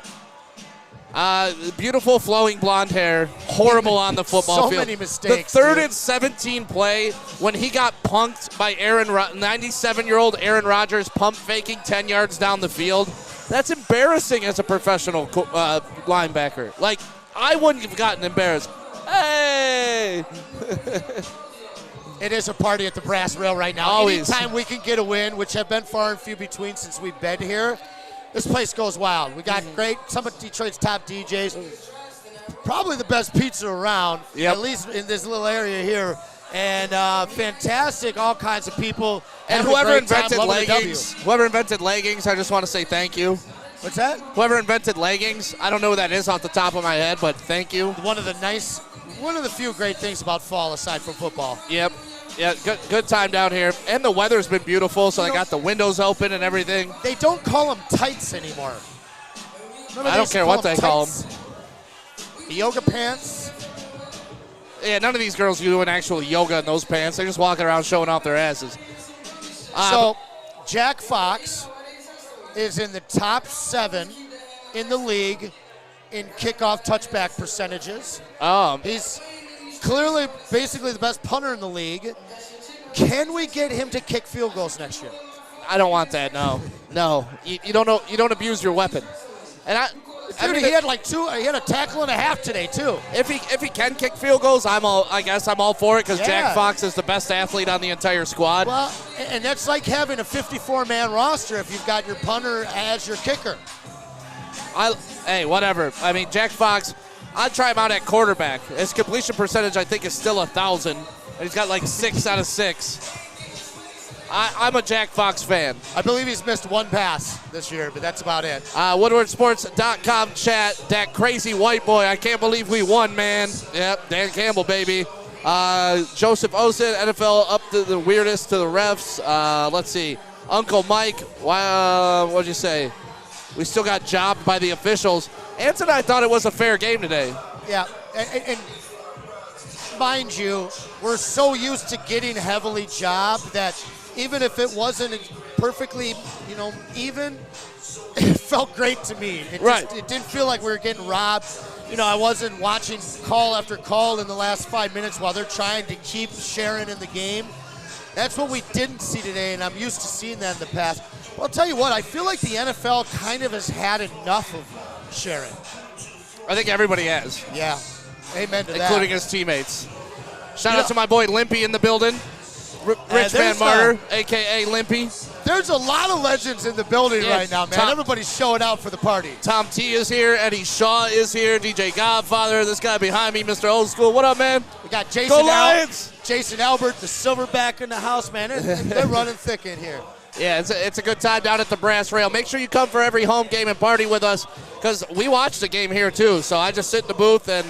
Speaker 1: Beautiful flowing blonde hair, horrible on the football field.
Speaker 3: So many mistakes.
Speaker 1: The 3rd and 17 play when he got punked by 97-year-old Aaron Rodgers pump faking 10 yards down the field. That's embarrassing as a professional linebacker. I wouldn't have gotten embarrassed. Hey!
Speaker 3: It is a party at the Brass Rail right now.
Speaker 1: Always.
Speaker 3: Anytime we can get a win, which have been far and few between since we've been here, this place goes wild. We got some of Detroit's top DJs. Probably the best pizza around, at least in this little area here. And fantastic, all kinds of people.
Speaker 1: And whoever invented leggings, I just want to say thank you.
Speaker 3: What's that?
Speaker 1: Whoever invented leggings, I don't know who that is off the top of my head, but thank you.
Speaker 3: One of the few great things about fall aside from football.
Speaker 1: Yep. Yeah, good time down here. And the weather's been beautiful, so I got the windows open and everything.
Speaker 3: They don't call them tights anymore.
Speaker 1: I don't care what they call them.
Speaker 3: Yoga pants.
Speaker 1: Yeah, none of these girls are doing actual yoga in those pants. They're just walking around showing off their asses.
Speaker 3: So, Jack Fox is in the top 7 in the league in kickoff touchback percentages. He's clearly basically the best punter in the league. Can we get him to kick field goals next year?
Speaker 1: I don't want that, no. No. You don't know, you don't abuse your weapon. And
Speaker 3: he had he had a tackle and a half today too.
Speaker 1: If he can kick field goals, I guess I'm all for it because Jack Fox is the best athlete on the entire squad.
Speaker 3: Well, and that's like having a 54-man roster if you've got your punter as your kicker.
Speaker 1: Hey, whatever. I mean, Jack Fox, I'd try him out at quarterback. His completion percentage, I think, is still 1,000. And he's got 6 out of 6. I'm a Jack Fox fan.
Speaker 3: I believe he's missed one pass this year, but that's about it.
Speaker 1: WoodwardSports.com chat. That crazy white boy. I can't believe we won, man. Yep, Dan Campbell, baby. Joseph Osen, NFL up to the weirdest to the refs. Let's see. Uncle Mike, what'd you say? We still got jobbed by the officials. Anson and I thought it was a fair game today.
Speaker 3: Yeah, and mind you, we're so used to getting heavily jobbed that even if it wasn't perfectly, even, it felt great to me. It didn't feel like we were getting robbed. I wasn't watching call after call in the last 5 minutes while they're trying to keep Sharon in the game. That's what we didn't see today, and I'm used to seeing that in the past. Well, I'll tell you what, I feel like the NFL kind of has had enough of Sharon.
Speaker 1: I think everybody has.
Speaker 3: Yeah, amen to that.
Speaker 1: Including his teammates. Shout out to my boy Limpy in the building. Rich Van Martyr, a.k.a. Limpy.
Speaker 3: There's a lot of legends in the building right now, man. Everybody's showing out for the party.
Speaker 1: Tom T is here. Eddie Shaw is here. DJ Godfather. This guy behind me, Mr. Old School. What up, man?
Speaker 3: We got
Speaker 1: Go Lions!
Speaker 3: Jason Albert, the silverback in the house, man. They're running thick in here.
Speaker 1: Yeah, it's a good time down at the Brass Rail. Make sure you come for every home game and party with us because we watch the game here, too. So I just sit in the booth and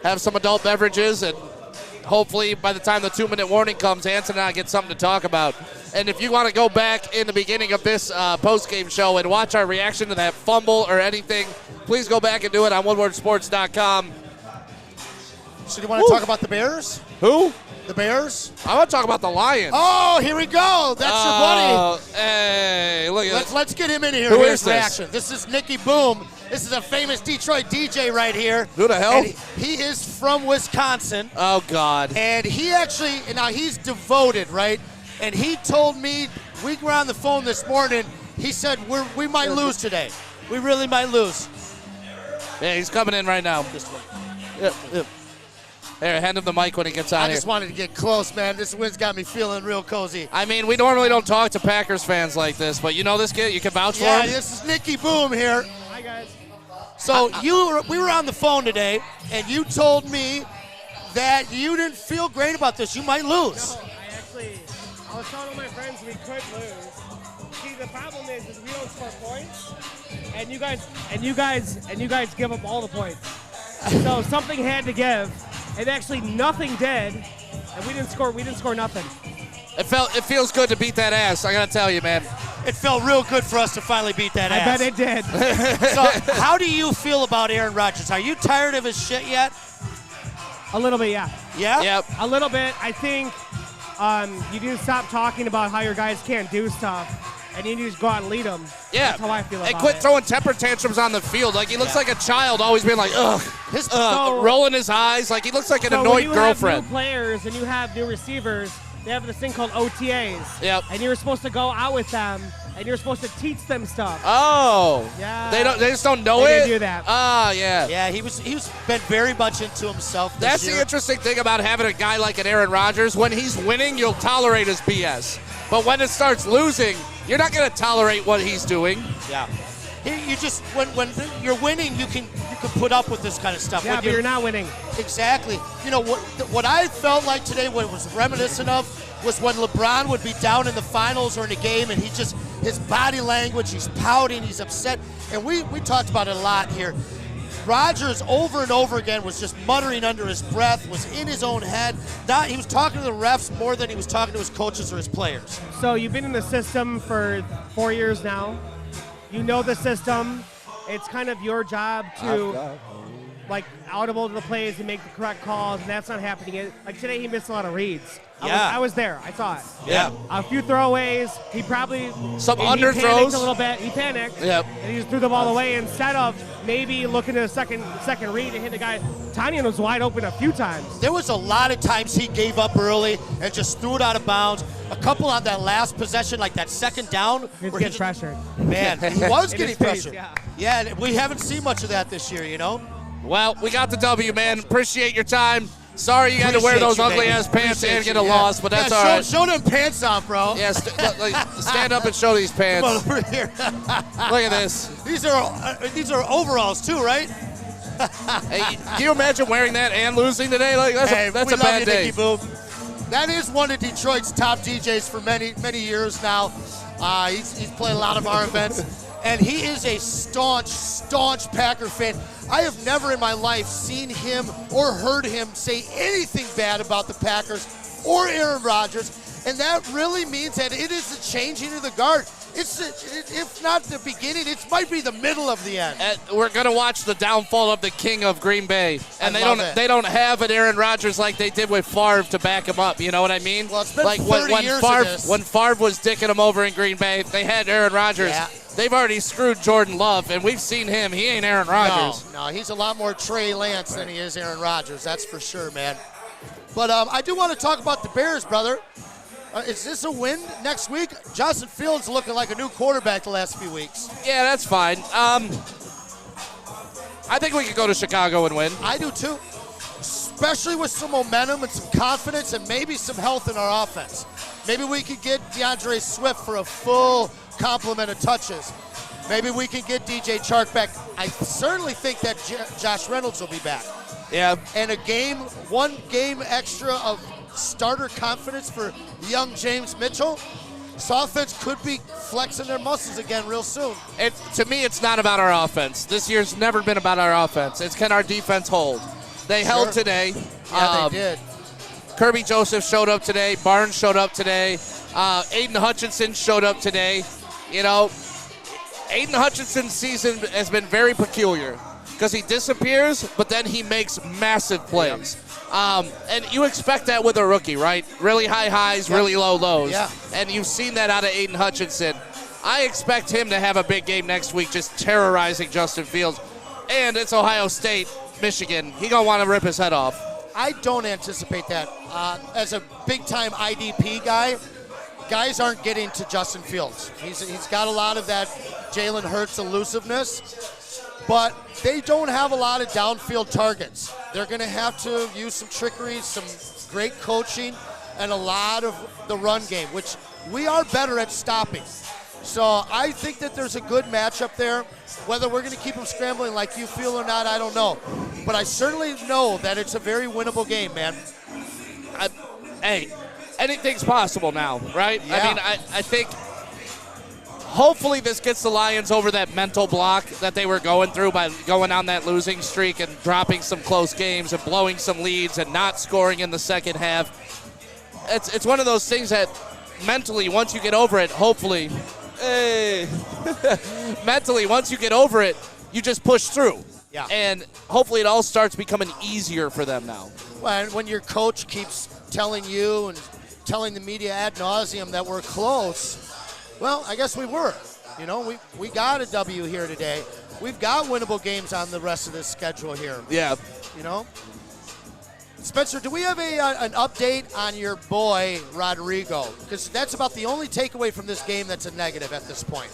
Speaker 1: have some adult beverages, and hopefully by the time the 2-minute warning comes, Anson and I get something to talk about. And if you want to go back in the beginning of this post-game show and watch our reaction to that fumble or anything, please go back and do it on WoodwardSports.com.
Speaker 3: So do you want to talk about the Bears?
Speaker 1: Who?
Speaker 3: The Bears?
Speaker 1: I want to talk about the Lions.
Speaker 3: Oh, here we go. That's your buddy.
Speaker 1: Hey, look at this.
Speaker 3: Let's get him in here.
Speaker 1: Who
Speaker 3: Here's
Speaker 1: is this?
Speaker 3: reaction. This is Nicky Boom. This is a famous Detroit DJ right here.
Speaker 1: Who the hell?
Speaker 3: And he is from Wisconsin.
Speaker 1: Oh, God.
Speaker 3: And he actually, now he's devoted, right? And he told me, we were on the phone this morning, he said, we might lose today. We really might lose.
Speaker 1: Yeah, he's coming in right now.
Speaker 3: This way.
Speaker 1: Yep. Here, hand him the mic when he gets out here.
Speaker 3: I just wanted to get close, man. This win's got me feeling real cozy.
Speaker 1: I mean, we normally don't talk to Packers fans like this, but you know this kid? You can vouch for him?
Speaker 3: Yeah, this is Nicky Boom here.
Speaker 4: Hi, guys.
Speaker 3: So we were on the phone today, and you told me that you didn't feel great about this. You might lose.
Speaker 4: No, I was telling all my friends we could lose. See, the problem is we don't score points, and you guys give up all the points. So something had to give, and actually nothing did, and we didn't score nothing.
Speaker 1: It feels good to beat that ass, I gotta tell you, man.
Speaker 3: It felt real good for us to finally beat that ass.
Speaker 4: I bet it did.
Speaker 3: So how do you feel about Aaron Rodgers? Are you tired of his shit yet?
Speaker 4: A little bit, yeah.
Speaker 3: Yeah?
Speaker 1: Yep.
Speaker 4: A little bit. I think you need to stop talking about how your guys can't do stuff, and you need to just go out and lead them.
Speaker 1: Yeah.
Speaker 4: That's how I feel about it.
Speaker 1: And quit throwing temper tantrums on the field. Like, he looks like a child always being like, ugh, rolling his eyes. Like, he looks like an annoyed girlfriend.
Speaker 4: When you have new players and you have new receivers, they have this thing called OTAs.
Speaker 1: Yep.
Speaker 4: And you're supposed to go out with them, and you're supposed to teach them stuff.
Speaker 1: Oh.
Speaker 4: Yeah.
Speaker 1: They just don't know
Speaker 4: They
Speaker 1: it?
Speaker 4: didn't do that.
Speaker 1: Ah, yeah.
Speaker 3: Yeah, he's been very much into himself this
Speaker 1: That's
Speaker 3: year.
Speaker 1: the interesting thing about having a guy like an Aaron Rodgers. When he's winning, you'll tolerate his BS. But when it starts losing, you're not going to tolerate what he's doing.
Speaker 3: Yeah. You just when you're winning, you can put up with this kind of stuff.
Speaker 4: Yeah,
Speaker 3: when
Speaker 4: but you're not winning.
Speaker 3: Exactly. You know what I felt like today, what it was reminiscent of, was when LeBron would be down in the finals or in a game, and his body language, he's pouting, he's upset, and we talked about it a lot here. Rodgers over and over again was just muttering under his breath, was in his own head. He was talking to the refs more than he was talking to his coaches or his players.
Speaker 4: So you've been in the system for 4 years now. You know the system. It's kind of your job to audible to the plays and make the correct calls, and that's not happening. Like today, he missed a lot of reads.
Speaker 3: Yeah.
Speaker 4: I was there. I saw it.
Speaker 1: Yeah.
Speaker 4: A few throwaways. He probably
Speaker 1: Some
Speaker 4: he
Speaker 1: underthrows.
Speaker 4: panicked a little bit. He panicked.
Speaker 1: Yep.
Speaker 4: And he just threw the ball away instead of maybe looking at a second read and hit the guy. Tanyan was wide open a few times.
Speaker 3: There was a lot of times he gave up early and just threw it out of bounds. A couple on that last possession, like that second down.
Speaker 4: He was
Speaker 3: where
Speaker 4: getting pressured.
Speaker 3: Man, he was
Speaker 4: In
Speaker 3: getting
Speaker 4: his face,
Speaker 3: pressured.
Speaker 4: yeah.
Speaker 3: Yeah, and we haven't seen much of that this year, you know?
Speaker 1: Well, we got the W, man. Appreciate your time. Sorry you had to wear
Speaker 3: Appreciate
Speaker 1: those
Speaker 3: you,
Speaker 1: ugly-ass
Speaker 3: baby.
Speaker 1: pants
Speaker 3: Appreciate
Speaker 1: and get
Speaker 3: you,
Speaker 1: a loss, but that's all right.
Speaker 3: Show them pants off, bro.
Speaker 1: Yeah, stand up and show these
Speaker 3: Come on
Speaker 1: pants.
Speaker 3: over here.
Speaker 1: Look at this.
Speaker 3: These are overalls too, right?
Speaker 1: Hey, can you imagine wearing that and losing today? Like that's
Speaker 3: Hey,
Speaker 1: a
Speaker 3: we love
Speaker 1: bad
Speaker 3: you,
Speaker 1: day.
Speaker 3: Nicky Boom. That is one of Detroit's top DJs for many, many years now. He's played a lot of our events, and he is a staunch Packer fan. I have never in my life seen him or heard him say anything bad about the Packers or Aaron Rodgers, and that really means that it is the changing of the guard. If not the beginning, it might be the middle of the end.
Speaker 1: And we're gonna watch the downfall of the king of Green Bay, and they don't have an Aaron Rodgers like they did with Favre to back him up. You know what I mean?
Speaker 3: Well, it's been
Speaker 1: like
Speaker 3: 30
Speaker 1: when
Speaker 3: years
Speaker 1: Favre
Speaker 3: of this.
Speaker 1: when Favre was dicking him over in Green Bay, they had Aaron Rodgers.
Speaker 3: Yeah.
Speaker 1: They've already screwed Jordan Love, and we've seen him. He ain't Aaron Rodgers.
Speaker 3: No, he's a lot more Trey Lance than he is Aaron Rodgers. That's for sure, man. But I do want to talk about the Bears, brother. Is this a win next week? Justin Fields looking like a new quarterback the last few weeks.
Speaker 1: Yeah, that's fine. I think we could go to Chicago and win.
Speaker 3: I do too, especially with some momentum and some confidence and maybe some health in our offense. Maybe we could get DeAndre Swift for a full complement of touches. Maybe we can get DJ Chark back. I certainly think that Josh Reynolds will be back.
Speaker 1: Yeah.
Speaker 3: And one game extra of starter confidence for young James Mitchell. This offense could be flexing their muscles again real soon.
Speaker 1: To me, it's not about our offense. This year's never been about our offense. It's can our defense hold. They held today.
Speaker 3: Yeah, they did.
Speaker 1: Kirby Joseph showed up today. Barnes showed up today. Aiden Hutchinson showed up today. You know, Aiden Hutchinson's season has been very peculiar because he disappears, but then he makes massive plays. And you expect that with a rookie, right? Really high highs, really low lows.
Speaker 3: Yeah.
Speaker 1: And you've seen that out of Aiden Hutchinson. I expect him to have a big game next week, just terrorizing Justin Fields. And it's Ohio State, Michigan. He gonna want to rip his head off.
Speaker 3: I don't anticipate that. As a big-time IDP guy, guys aren't getting to Justin Fields. He's got a lot of that Jalen Hurts elusiveness, but they don't have a lot of downfield targets. They're going to have to use some trickery, some great coaching, and a lot of the run game, which we are better at stopping. So I think that there's a good matchup there. Whether we're going to keep them scrambling like you feel or not, I don't know. But I certainly know that it's a very winnable game, man.
Speaker 1: Hey, anything's possible now, right?
Speaker 3: Yeah.
Speaker 1: I mean, I think hopefully this gets the Lions over that mental block that they were going through by going on that losing streak and dropping some close games and blowing some leads and not scoring in the second half. It's one of those things that mentally, once you get over it, hopefully, mentally, once you get over it, you just push through.
Speaker 3: Yeah.
Speaker 1: And hopefully it all starts becoming easier for them now.
Speaker 3: Well, and when your coach keeps telling you and telling the media ad nauseum that we're close, well, I guess we were. You know, we got a W here today. We've got winnable games on the rest of this schedule here.
Speaker 1: Yeah.
Speaker 3: You know? Spencer, do we have an update on your boy, Rodrigo? Because that's about the only takeaway from this game that's a negative at this point.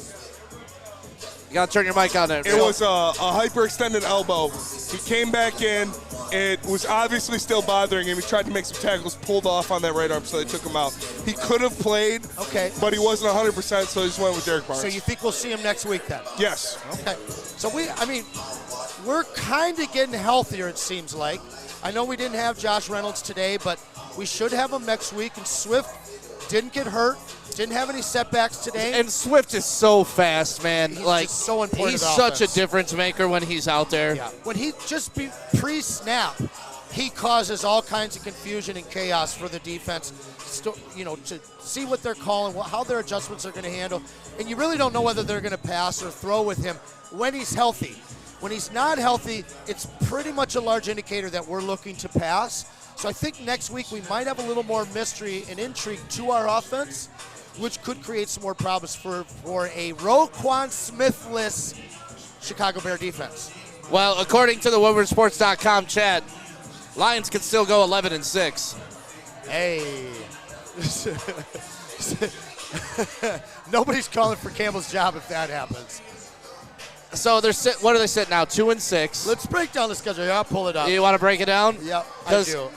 Speaker 1: You got to turn your mic on there.
Speaker 2: It was a hyperextended elbow. He came back in. It was obviously still bothering him. He tried to make some tackles, pulled off on that right arm, so they took him out. He could have played, but he wasn't 100%, so he just went with Derek Barnes.
Speaker 3: So you think we'll see him next week then?
Speaker 2: Yes.
Speaker 3: Okay. So we're kind of getting healthier, it seems like. I know we didn't have Josh Reynolds today, but we should have him next week. And Swift didn't get hurt, didn't have any setbacks today.
Speaker 1: And Swift is so fast, man.
Speaker 3: He's just so important.
Speaker 1: He's
Speaker 3: to the
Speaker 1: such
Speaker 3: offense.
Speaker 1: a difference maker when he's out there.
Speaker 3: Yeah. When he just be pre-snap, he causes all kinds of confusion and chaos for the defense. To see what they're calling, how their adjustments are going to handle, and you really don't know whether they're going to pass or throw with him when he's healthy. When he's not healthy, it's pretty much a large indicator that we're looking to pass. So I think next week we might have a little more mystery and intrigue to our offense, which could create some more problems for a Roquan Smith-less Chicago Bear defense.
Speaker 1: Well, according to the WoodwardSports.com chat, Lions can still go 11-6.
Speaker 3: Hey. Nobody's calling for Campbell's job if that happens.
Speaker 1: So what are they sitting now? 2-6.
Speaker 3: Let's break down the schedule. I'll pull it up.
Speaker 1: You want to break it down?
Speaker 3: Yep, I do.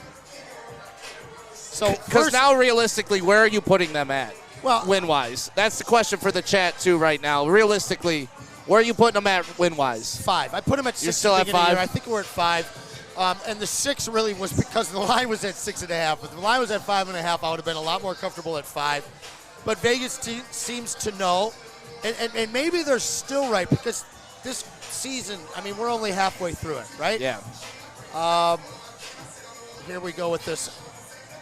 Speaker 3: So
Speaker 1: because now realistically, where are you putting them at?
Speaker 3: Well,
Speaker 1: win-wise, that's the question for the chat too right now. Realistically, where are you putting them at win-wise?
Speaker 3: 5. I put them at 6.
Speaker 1: You're still at 5.
Speaker 3: I think we're at 5. And the 6 really was because the line was at 6.5. If the line was at 5.5, I would have been a lot more comfortable at 5. But Vegas seems to know, and maybe they're still right because this season, I mean, we're only halfway through it, right?
Speaker 1: Yeah.
Speaker 3: Here we go with this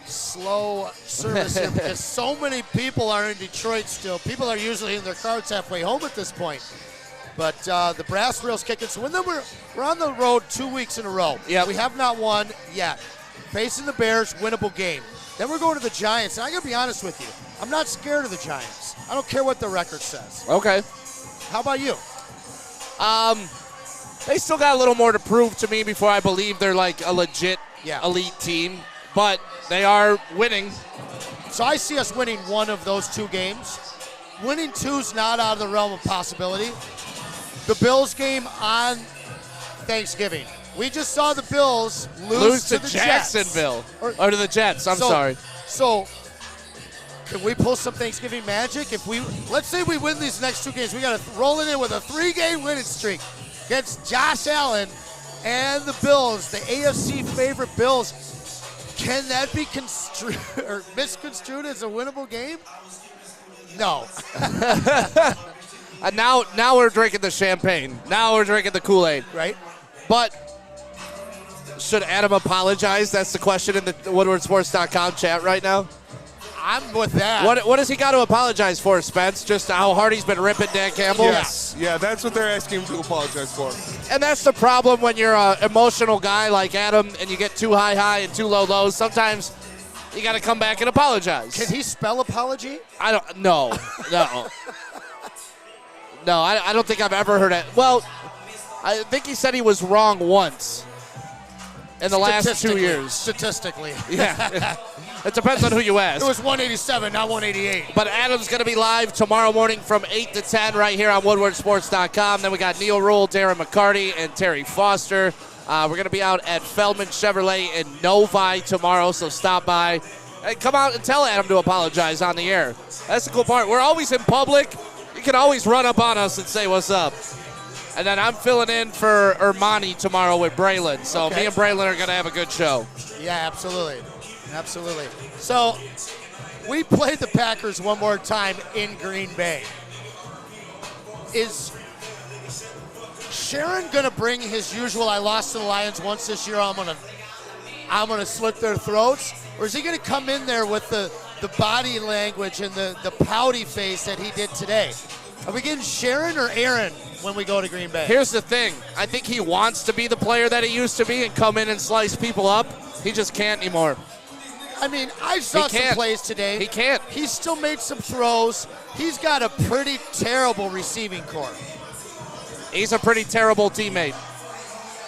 Speaker 3: slow service here because so many people are in Detroit still. People are usually in their cars halfway home at this point. But the brass rail's kicking. So then we're on the road 2 weeks in a row.
Speaker 1: Yeah.
Speaker 3: We have not won yet. Facing the Bears, winnable game. Then we're going to the Giants. And I got to be honest with you. I'm not scared of the Giants. I don't care what the record says.
Speaker 1: Okay.
Speaker 3: How about you?
Speaker 1: They still got a little more to prove to me before I believe they're like a legit elite team. But they are winning.
Speaker 3: So I see us winning one of those 2 games. Winning 2's not out of the realm of possibility. The Bills game on Thanksgiving. We just saw the Bills lose to the
Speaker 1: Jacksonville.
Speaker 3: Jets.
Speaker 1: Or to the Jets, sorry.
Speaker 3: So can we pull some Thanksgiving magic? Let's say we win these next 2 games, we got to roll it in with a 3-game winning streak against Josh Allen and the Bills, the AFC favorite Bills. Can that be misconstrued as a winnable game? No.
Speaker 1: Now we're drinking the champagne. Now we're drinking the Kool-Aid.
Speaker 3: Right.
Speaker 1: But should Adam apologize? That's the question in the WoodwardSports.com chat right now.
Speaker 3: I'm with that.
Speaker 1: What does he got to apologize for, Spence? Just how hard he's been ripping Dan Campbell?
Speaker 2: Yes. Yeah, that's what they're asking him to apologize for.
Speaker 1: And that's the problem when you're an emotional guy like Adam and you get too high and too low. Sometimes you got to come back and apologize.
Speaker 3: Can he spell apology?
Speaker 1: I don't. No. No, I don't think I've ever heard it. Well, I think he said he was wrong once in the last 2 years.
Speaker 3: Statistically.
Speaker 1: Yeah. It depends on who you ask.
Speaker 3: It was 187, not 188.
Speaker 1: But Adam's going to be live tomorrow morning from 8 to 10 right here on WoodwardSports.com. Then we got Neil Rule, Darren McCarty, and Terry Foster. We're going to be out at Feldman Chevrolet in Novi tomorrow, so stop by. And come out and tell Adam to apologize on the air. That's the cool part. We're always in public. You can always run up on us and say what's up. And then I'm filling in for Ermanni tomorrow with Braylon. So me and Braylon are going to have a good show.
Speaker 3: Yeah, absolutely. Absolutely. So we played the Packers one more time in Green Bay. Is Sharon going to bring his usual, I lost to the Lions once this year, I'm gonna slit their throats? Or is he going to come in there with the body language and the pouty face that he did today? Are we getting Sharon or Aaron when we go to Green Bay?
Speaker 1: Here's the thing. I think he wants to be the player that he used to be and come in and slice people up. He just can't anymore.
Speaker 3: I mean, I saw some plays today.
Speaker 1: He can't.
Speaker 3: He's still made some throws. He's got a pretty terrible receiving core.
Speaker 1: He's a pretty terrible teammate.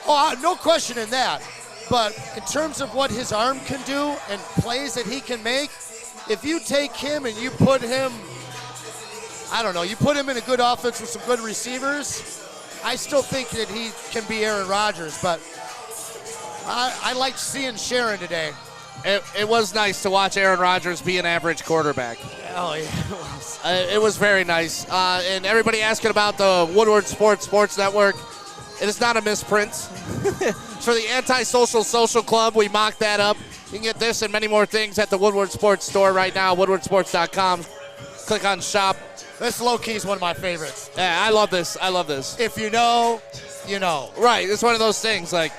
Speaker 3: Oh, no question in that. But in terms of what his arm can do and plays that he can make, if you take him and you put him, I don't know, you put him in a good offense with some good receivers, I still think that he can be Aaron Rodgers. But I liked seeing Sharon today.
Speaker 1: It was nice to watch Aaron Rodgers be an average quarterback.
Speaker 3: Oh, yeah.
Speaker 1: It was very nice. And everybody asking about the Woodward Sports Network. It is not a misprint. For the Antisocial Social Club, we mocked that up. You can get this and many more things at the Woodward Sports store right now, woodwardsports.com. Click on shop.
Speaker 3: This low-key is one of my favorites.
Speaker 1: Yeah, I love this.
Speaker 3: If you know, you know.
Speaker 1: Right. It's one of those things, like,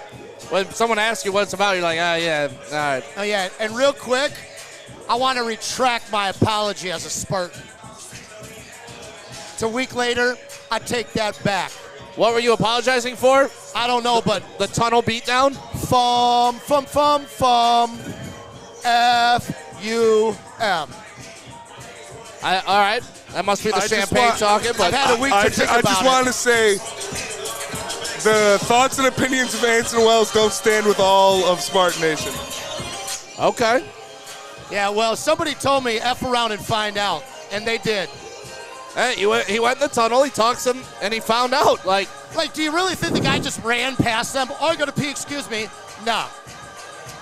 Speaker 1: when someone asks you what it's about, you're like, yeah, all right.
Speaker 3: Oh, yeah. And real quick, I want to retract my apology as a Spartan. It's a week later. I take that back.
Speaker 1: What were you apologizing for?
Speaker 3: I don't know, but
Speaker 1: the tunnel beatdown?
Speaker 3: Fum. F-U-M.
Speaker 1: All right. That must be the champagne talking. But
Speaker 3: I've had a week to think about it.
Speaker 2: I just want to say the thoughts and opinions of Anson Wells don't stand with all of Smart Nation.
Speaker 1: Okay.
Speaker 3: Yeah, well, somebody told me F around and find out, and they did.
Speaker 1: Hey, he went in the tunnel, he talked some, and he found out. Like,
Speaker 3: do you really think the guy just ran past them? Oh, I got to pee, excuse me. No.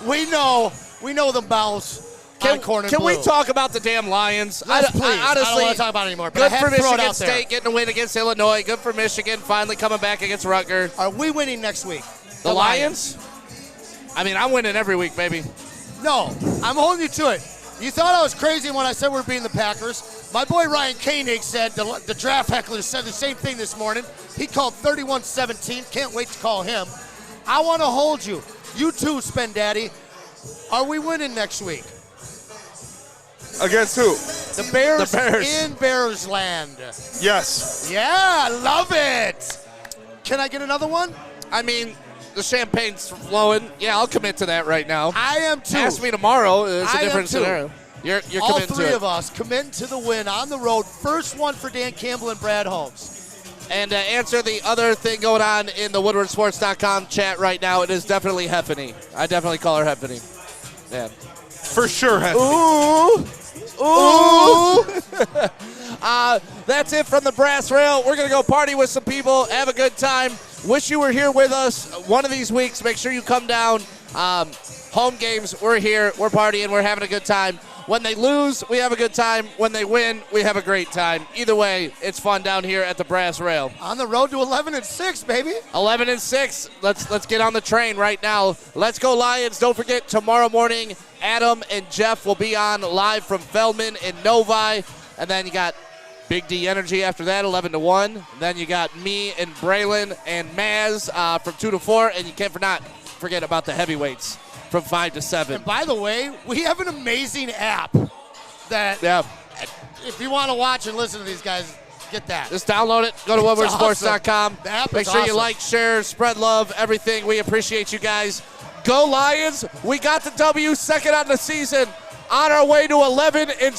Speaker 3: We know the mouths on corn and
Speaker 1: Can
Speaker 3: blue.
Speaker 1: we talk about the damn Lions?
Speaker 3: Yes, please.
Speaker 1: Honestly,
Speaker 3: I don't want to talk about it anymore. But
Speaker 1: good
Speaker 3: I
Speaker 1: for
Speaker 3: had to throw it
Speaker 1: Michigan
Speaker 3: out there.
Speaker 1: State getting a win against Illinois. Good for Michigan finally coming back against Rutgers.
Speaker 3: Are we winning next week?
Speaker 1: The Lions? I mean, I'm winning every week, baby.
Speaker 3: No, I'm holding you to it. You thought I was crazy when I said we're beating the Packers. My boy Ryan Koenig said, the draft heckler said the same thing this morning. He called 31-17. Can't wait to call him. I want to hold you. You too, Spend Daddy. Are we winning next week?
Speaker 2: Against who?
Speaker 3: The Bears,
Speaker 1: The Bears.
Speaker 3: in Bears land.
Speaker 2: Yes.
Speaker 3: Yeah, love it. Can I get another one?
Speaker 1: I mean, the champagne's flowing. Yeah, I'll commit to that right now.
Speaker 3: I am too.
Speaker 1: Ask me tomorrow. It's a
Speaker 3: I am
Speaker 1: different
Speaker 3: too.
Speaker 1: scenario. You're
Speaker 3: All
Speaker 1: committing
Speaker 3: three
Speaker 1: to
Speaker 3: of us committing to the win on the road. First one for Dan Campbell and Brad Holmes.
Speaker 1: And to answer the other thing going on in the WoodwardSports.com chat right now, it is definitely Heffany. I definitely call her Heffany. Yeah.
Speaker 2: For sure.
Speaker 1: Ooh. Ooh. That's it from the brass rail. We're going to go party with some people, have a good time. Wish you were here with us one of these weeks. Make sure you come down. Home games, we're here. We're partying. We're having a good time. When they lose, we have a good time. When they win, we have a great time. Either way, it's fun down here at the brass rail.
Speaker 3: On the road to 11-6, baby.
Speaker 1: 11-6. Let's get on the train right now. Let's go Lions. Don't forget, tomorrow morning, Adam and Jeff will be on live from Feldman in Novi. And then you got Big D Energy after that, 11-1. Then you got me and Braylon and Maz from 2 to 4. And you can't not forget about the heavyweights from 5 to 7.
Speaker 3: And by the way, we have an amazing app that if you want to watch and listen to these guys, get that.
Speaker 1: Just download it. Go to woodwardsports.com.
Speaker 3: Awesome. The app
Speaker 1: Make
Speaker 3: is
Speaker 1: sure you
Speaker 3: awesome.
Speaker 1: like, share, spread love, everything. We appreciate you guys. Go Lions. We got the W, second on the season. On our way to 11-6.